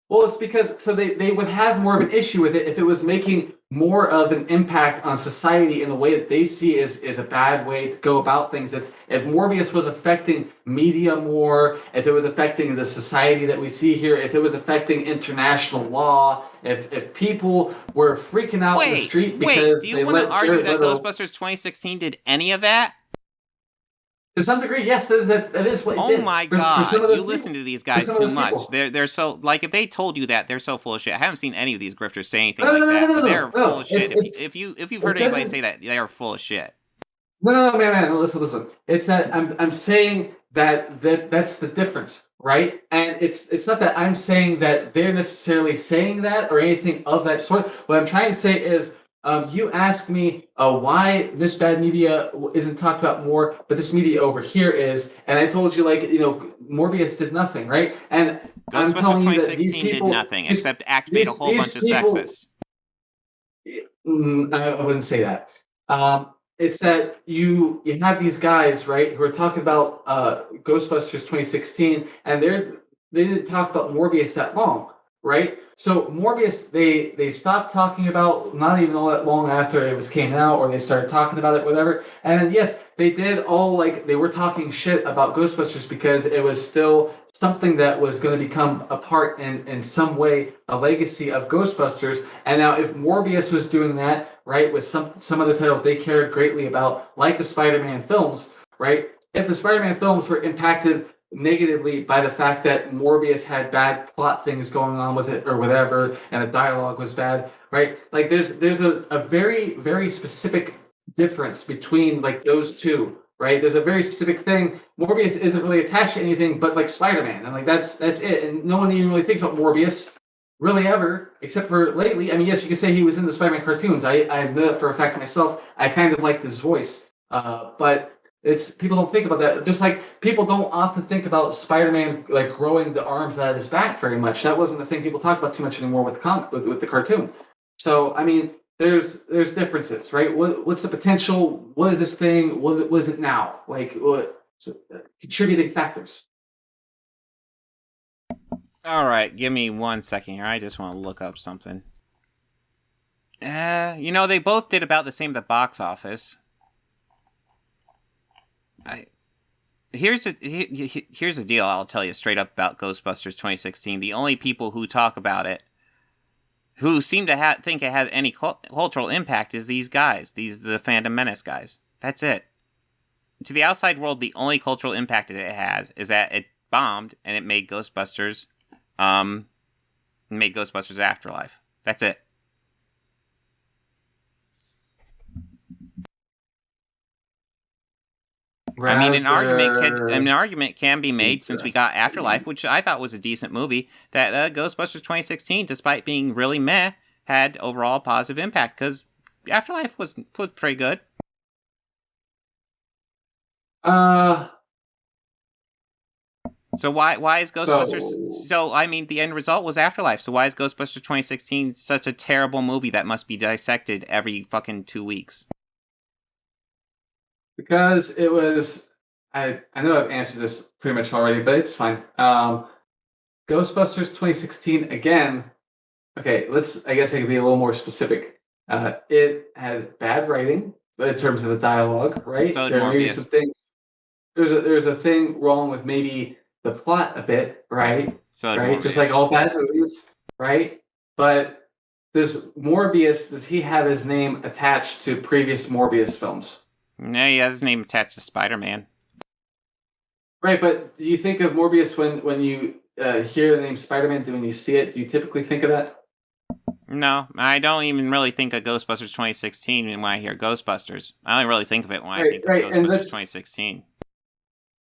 Well, it's because they would have more of an issue with it if it was making more of an impact on society in the way that they see is a bad way to go about things. If Morbius was affecting media more, if it was affecting the society that we see here, if it was affecting international law, if people were freaking out in the street because do you want to argue that Ghostbusters 2016 did any of that? To some degree, yes, that is what it did. Oh my for god, some of you those listen people. to these For guys some of too those much. people. They're so, like, if they told you that, they're so full of shit. I haven't seen any of these grifters say anything No, like no, no, that, no, but no, they're no. full of shit. If you've heard it anybody doesn't- say that, they are full of shit. No, man. Listen. It's that I'm saying that's the difference, right? And it's not that I'm saying that they're necessarily saying that or anything of that sort. What I'm trying to say is, you asked me why this bad media isn't talked about more, but this media over here is, and I told you, like, Morbius did nothing, right? And I'm Ghostbusters telling you that 2016 these people did nothing except activate a whole bunch of sexists. I wouldn't say that. It's that you have these guys, right, who are talking about Ghostbusters 2016, and they didn't talk about Morbius that long, right? So Morbius, they stopped talking about not even all that long after it came out, or they started talking about it, whatever. And then, yes, they did all, like, they were talking shit about Ghostbusters because it was still something that was going to become a part in some way, a legacy of Ghostbusters. And now if Morbius was doing that, right, with some other title they cared greatly about, like the Spider-Man films, right? If the Spider-Man films were impacted negatively by the fact that Morbius had bad plot things going on with it or whatever, and the dialogue was bad, right? Like there's a very, very specific difference between, like, those two, right? There's a very specific thing. Morbius isn't really attached to anything but, like, Spider-Man, and, like, that's it. And no one even really thinks about Morbius really ever, except for lately. I mean, yes, you could say he was in the Spider-Man cartoons. I know that for a fact myself. I kind of liked his voice, but it's people don't think about that. Just like people don't often think about Spider-Man, like, growing the arms out of his back very much. That wasn't the thing people talk about too much anymore with the comic, with the cartoon. So I mean, there's differences, right? What's the potential? What is this thing? What is it now? Like, what contributing factors? All right, give me 1 second here. I just want to look up something. They both did about the same at the box office. Here's a deal I'll tell you straight up about Ghostbusters 2016. The only people who talk about it, who seem to think it has any cultural impact, is these guys. The Fandom Menace guys. That's it. To the outside world, the only cultural impact it has is that it bombed and it made Ghostbusters, Afterlife. That's it. I mean, an argument can be made, since we got Afterlife, which I thought was a decent movie, that Ghostbusters 2016, despite being really meh, had overall positive impact, because Afterlife was pretty good. So why is Ghostbusters... So, I mean, the end result was Afterlife, so why is Ghostbusters 2016 such a terrible movie that must be dissected every fucking 2 weeks? Because it was, I know I've answered this pretty much already, but it's fine. Ghostbusters 2016, again, okay, I guess I can be a little more specific. It had bad writing in terms of the dialogue, right? So there may be some things. There's a thing wrong with maybe the plot a bit, right? So right, just like all bad movies, right? But this Morbius, does he have his name attached to previous Morbius films? No, he has his name attached to Spider-Man. Right, but do you think of Morbius when you hear the name Spider-Man? When you see it, do you typically think of that? No, I don't even really think of Ghostbusters 2016 when I hear Ghostbusters. I don't really think of it when I think of Ghostbusters 2016.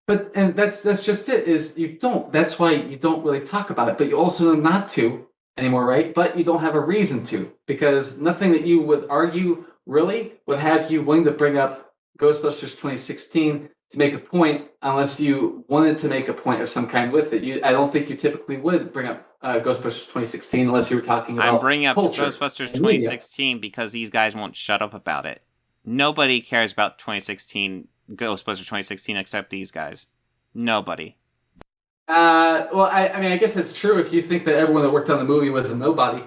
And that's just it. Is you don't. That's why you don't really talk about it. But you also know not to anymore, right? But you don't have a reason to, because nothing that you would argue really would have you willing to bring up Ghostbusters 2016 to make a point, unless you wanted to make a point of some kind with it. I don't think you typically would bring up Ghostbusters 2016 unless you were talking about I'm bringing up culture Ghostbusters 2016 because these guys won't shut up about it. Nobody cares about Ghostbusters 2016 except these guys. Nobody. Well, I mean, I guess it's true if you think that everyone that worked on the movie was a nobody.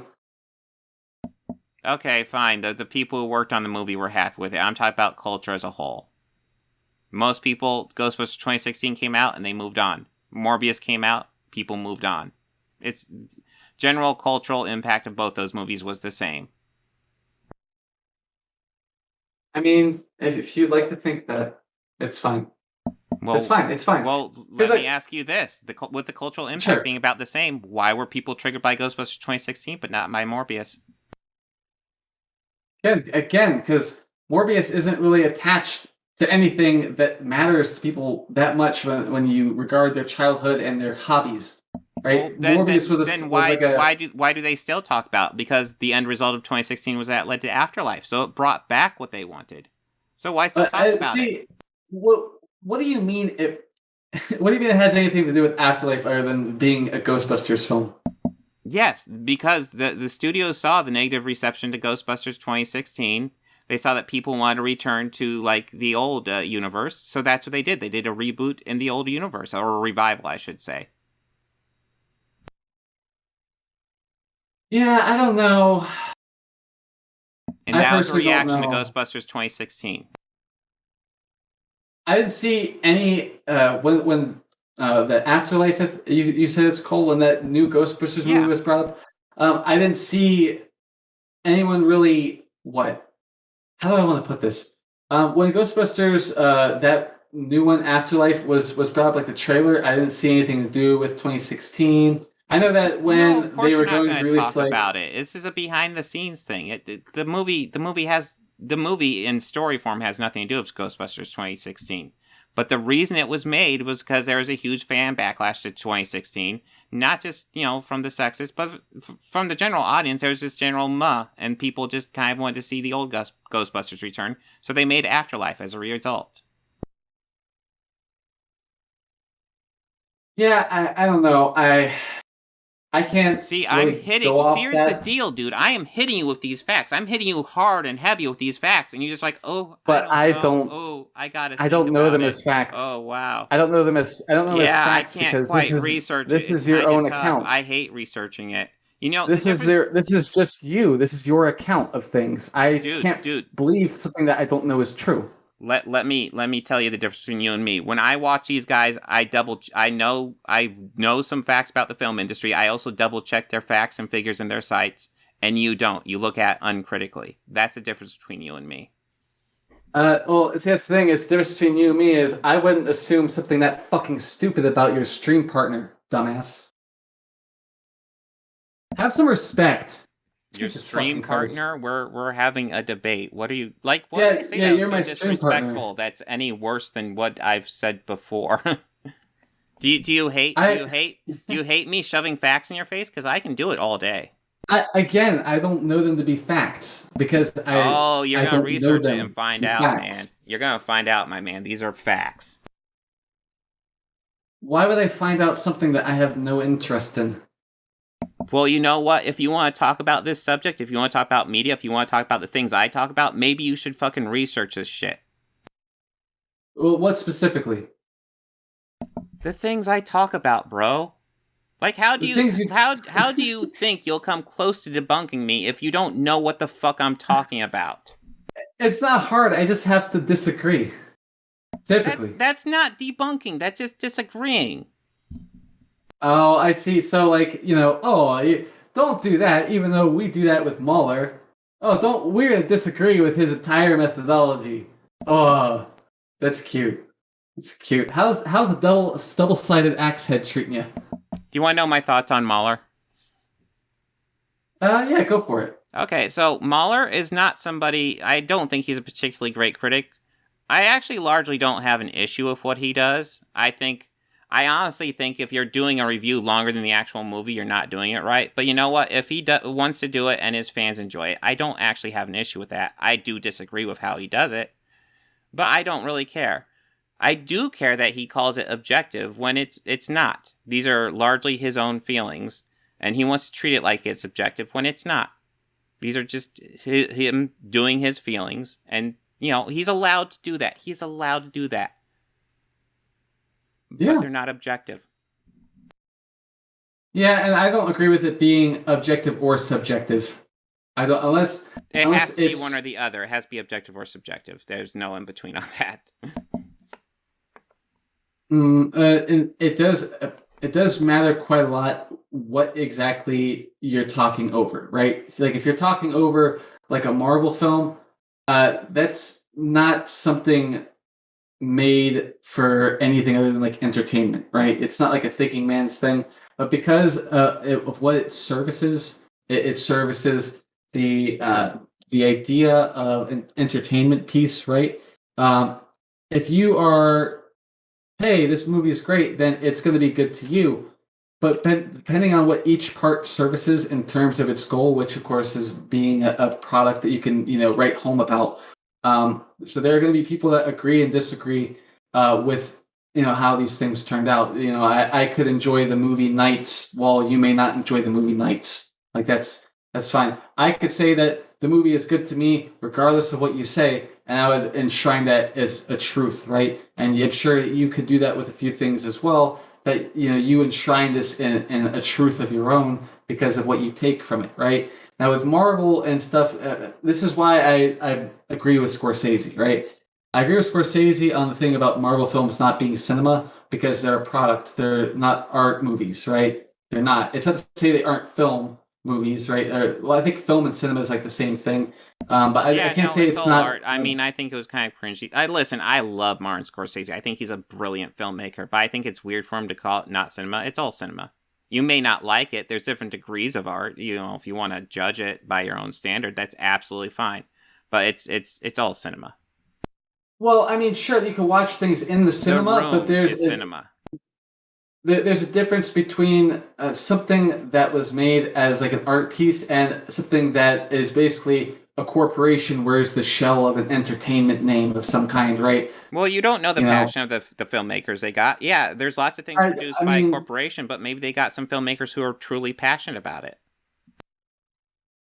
Okay, fine. The people who worked on the movie were happy with it. I'm talking about culture as a whole. Most people, Ghostbusters 2016 came out and they moved on. Morbius came out, people moved on. It's general cultural impact of both those movies was the same. I mean, if you'd like to think that, it's fine. Well, it's fine. It's fine. Well, let me ask you this: with the cultural impact being about the same, why were people triggered by Ghostbusters 2016 but not by Morbius? Again, because Morbius isn't really attached to anything that matters to people that much when you regard their childhood and their hobbies, right? Well, Morbius was why do they still talk about? Because the end result of 2016 was that it led to Afterlife, so it brought back what they wanted. So why still talk about it? What do you mean what do you mean it has anything to do with Afterlife other than being a Ghostbusters film? Yes, because the studios saw the negative reception to Ghostbusters 2016. They saw that people wanted to return to like the old universe, so that's what they did. They did a reboot in the old universe, or a revival, I should say. Yeah, I don't know. And that was a reaction to Ghostbusters 2016. I didn't see any when the Afterlife you said it's called, when that new Ghostbusters movie was brought up. I didn't see anyone really how do I want to put this? When Ghostbusters that new one Afterlife was brought up, like the trailer, I didn't see anything to do with 2016. I know that when they were going to release about it. This is a behind the scenes thing. The movie in story form has nothing to do with Ghostbusters 2016. But the reason it was made was because there was a huge fan backlash to 2016. Not just, from the sexists, but from the general audience. There was this general and people just kind of wanted to see the old Ghostbusters return. So they made Afterlife as a result. Yeah, I don't know. I can't see. Really I'm hitting. Here's the deal, dude. I am hitting you with these facts. I'm hitting you hard and heavy with these facts, and you're just like, oh. But I don't. Oh, I got it. I don't know them as facts. Oh wow. I don't know them as. I don't know as facts I can't because quite research. This is your own account. I hate researching it. This is just you. This is your account of things. I can't believe something that I don't know is true. Let me tell you the difference between you and me. When I watch these guys, I know some facts about the film industry. I also double check their facts and figures in their sites, and you don't. You look at uncritically. That's the difference between you and me. Well, see, that's the thing. Is the difference between you and me is I wouldn't assume something that fucking stupid about your stream partner, dumbass. Have some respect. Your stream partner, we're having a debate. What are you like? What did I say that you're so my disrespectful? Partner. That's any worse than what I've said before. do you hate me shoving facts in your face? Because I can do it all day. I don't know them to be facts because you're gonna research it and find out, man. You're gonna find out, my man. These are facts. Why would I find out something that I have no interest in? Well, you know what? If you want to talk about this subject, if you want to talk about media, if you want to talk about the things I talk about, maybe you should fucking research this shit. Well, what specifically? The things I talk about, bro. Like, how do you think you'll come close to debunking me if you don't know what the fuck I'm talking about? It's not hard. I just have to disagree. Typically. That's not debunking. That's just disagreeing. Oh, I see. So, don't do that, even though we do that with Mahler. Oh, we're going to disagree with his entire methodology. Oh, that's cute. It's cute. How's the double-sided axe head treating you? Do you want to know my thoughts on Mahler? Yeah, go for it. Okay, so Mahler is not somebody, I don't think he's a particularly great critic. I actually largely don't have an issue with what he does. I honestly think if you're doing a review longer than the actual movie, you're not doing it right. But you know what? If he wants to do it and his fans enjoy it, I don't actually have an issue with that. I do disagree with how he does it, but I don't really care. I do care that he calls it objective when it's not. These are largely his own feelings, and he wants to treat it like it's objective when it's not. These are just him doing his feelings, and, he's allowed to do that. He's allowed to do that. But they're not objective. Yeah, and I don't agree with it being objective or subjective. I don't unless it has to be one or the other. It has to be objective or subjective. There's no in between on that. It does matter quite a lot what exactly you're talking over, right? Like if you're talking over like a Marvel film, that's not something made for anything other than like entertainment, right? It's not like a thinking man's thing, but because of what it services, it services the idea of an entertainment piece, right? If you are, hey, this movie is great, then it's going to be good to you. But depending on what each part services in terms of its goal, which of course is being a product that you can, write home about. So there are going to be people that agree and disagree with, how these things turned out. I could enjoy the movie Nights while you may not enjoy the movie Nights. Like that's fine. I could say that the movie is good to me regardless of what you say, and I would enshrine that as a truth, right? And I'm sure you could do that with a few things as well. That you enshrine this in a truth of your own because of what you take from it, right? Now with Marvel and stuff, this is why I agree with Scorsese, right? I agree with Scorsese on the thing about Marvel films not being cinema because they're a product. They're not art movies, right? They're not. It's not to say they aren't film movies, right? I think film and cinema is like the same thing. But I can't say it's all not art. I mean, I think it was kind of cringy. I love Martin Scorsese. I think he's a brilliant filmmaker, but I think it's weird for him to call it not cinema. It's all cinema. You may not like it. There's different degrees of art. If you want to judge it by your own standard, that's absolutely fine. But it's all cinema. Well, I mean, sure, you can watch things in the cinema, but there's cinema. There's a difference between something that was made as like an art piece and something that is basically a corporation wears the shell of an entertainment name of some kind, right? Well, you don't know the passion of the filmmakers they got. Yeah, there's lots of things produced by a corporation, but maybe they got some filmmakers who are truly passionate about it.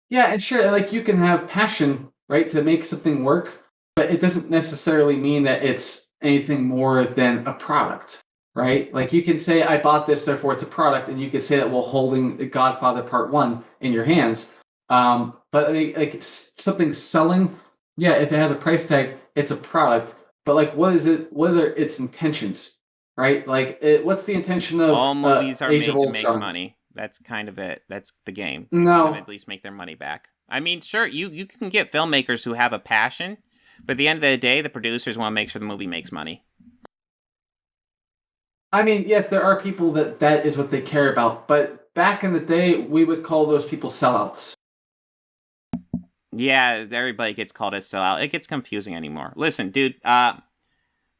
Yeah, and sure, like you can have passion, right, to make something work, but it doesn't necessarily mean that it's anything more than a product. Right? Like you can say, I bought this, therefore it's a product, and you could say that while holding The Godfather Part 1 in your hands. But I mean, like something selling, yeah, if it has a price tag, it's a product. But like, what is it? What are its intentions? Right? Like, what's the intention of all movies are Age made of to make Ultron? money. That's kind of it. That's the game. No, at least make their money back. I mean, sure, you can get filmmakers who have a passion, but at the end of the day, the producers want to make sure the movie makes money. I mean, yes, there are people that is what they care about, but back in the day, we would call those people sellouts. Yeah, everybody gets called a sellout. It gets confusing anymore. Listen, dude,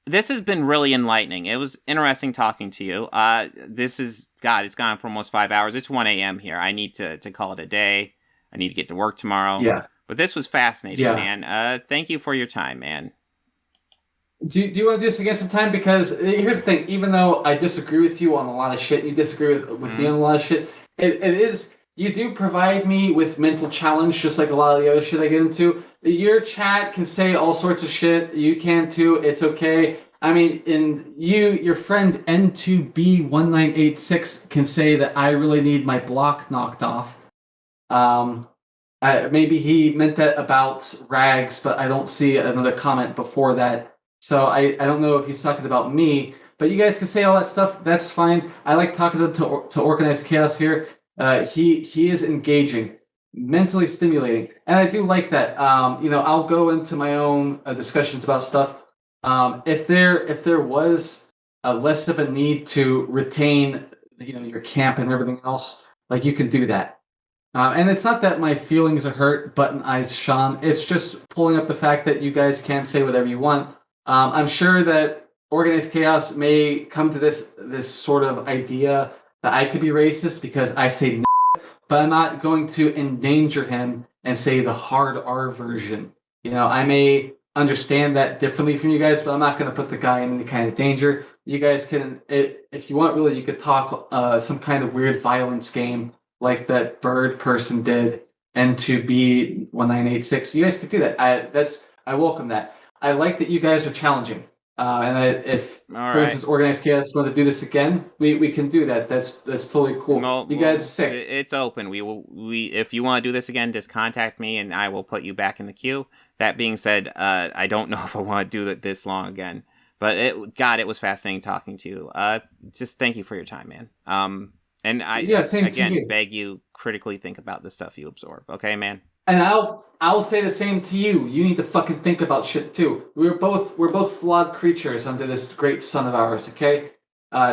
this has been really enlightening. It was interesting talking to you. It's gone for almost 5 hours. It's 1 a.m. here. I need to call it a day. I need to get to work tomorrow. Yeah. But this was fascinating, man. Thank you for your time, man. Do you want to do this again sometime? Because here's the thing: even though I disagree with you on a lot of shit, you disagree with me on a lot of shit. It is you do provide me with mental challenge, just like a lot of the other shit I get into. Your chat can say all sorts of shit. You can too. It's okay. I mean, your friend N2B1986 can say that I really need my block knocked off. Maybe he meant that about rags, but I don't see another comment before that. So I don't know if he's talking about me, but you guys can say all that stuff. That's fine. I like talking to Organized Chaos here. He is engaging, mentally stimulating, and I do like that. I'll go into my own discussions about stuff. If there was less of a need to retain, your camp and everything else, like you can do that. And it's not that my feelings are hurt, button eyes Sean. It's just pulling up the fact that you guys can say whatever you want. I'm sure that Organized Chaos may come to this sort of idea that I could be racist because I say but I'm not going to endanger him and say the hard R version. I may understand that differently from you guys, but I'm not going to put the guy in any kind of danger. You guys can, if you want, really, you could talk some kind of weird violence game like that bird person did, N2B1986. You guys could do that. I welcome that. I like that you guys are challenging. If, for instance, Organized Chaos want to do this again, we can do that. That's totally cool. You guys are sick. It's open. If you want to do this again, just contact me and I will put you back in the queue. That being said, I don't know if I want to do it this long again. But it was fascinating talking to you. Just thank you for your time, man. And I same again to you. beg you critically think about the stuff you absorb. Okay, man. And I'll say the same to you. You need to fucking think about shit too. We're both flawed creatures under this great sun of ours. Okay,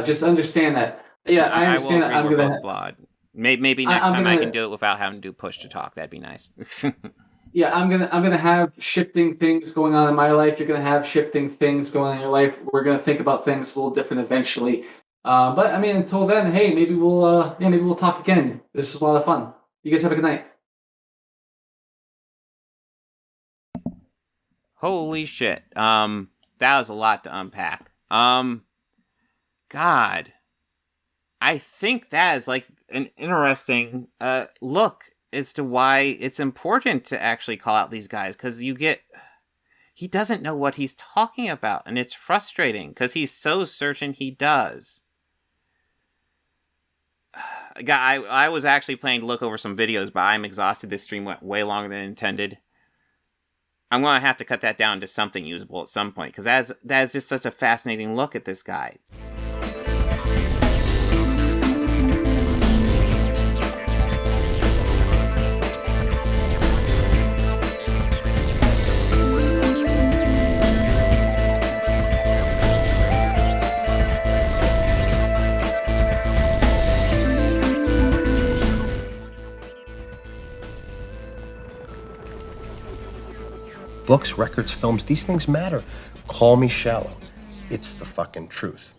just understand that. Yeah, I understand that. I'm gonna flawed. Maybe next time I can do it without having to do push to talk. That'd be nice. Yeah, I'm gonna have shifting things going on in my life. You're gonna have shifting things going on in your life. We're gonna think about things a little different eventually. But I mean, until then, hey, maybe we'll talk again. This was a lot of fun. You guys have a good night. Holy shit. That was a lot to unpack. God. I think that is like an interesting look as to why it's important to actually call out these guys, because he doesn't know what he's talking about, and it's frustrating because he's so certain he does. I was actually planning to look over some videos, but I'm exhausted. This stream went way longer than intended. I'm going to have to cut that down to something usable at some point, because that is just such a fascinating look at this guy. Books, records, films, these things matter. Call me shallow. It's the fucking truth.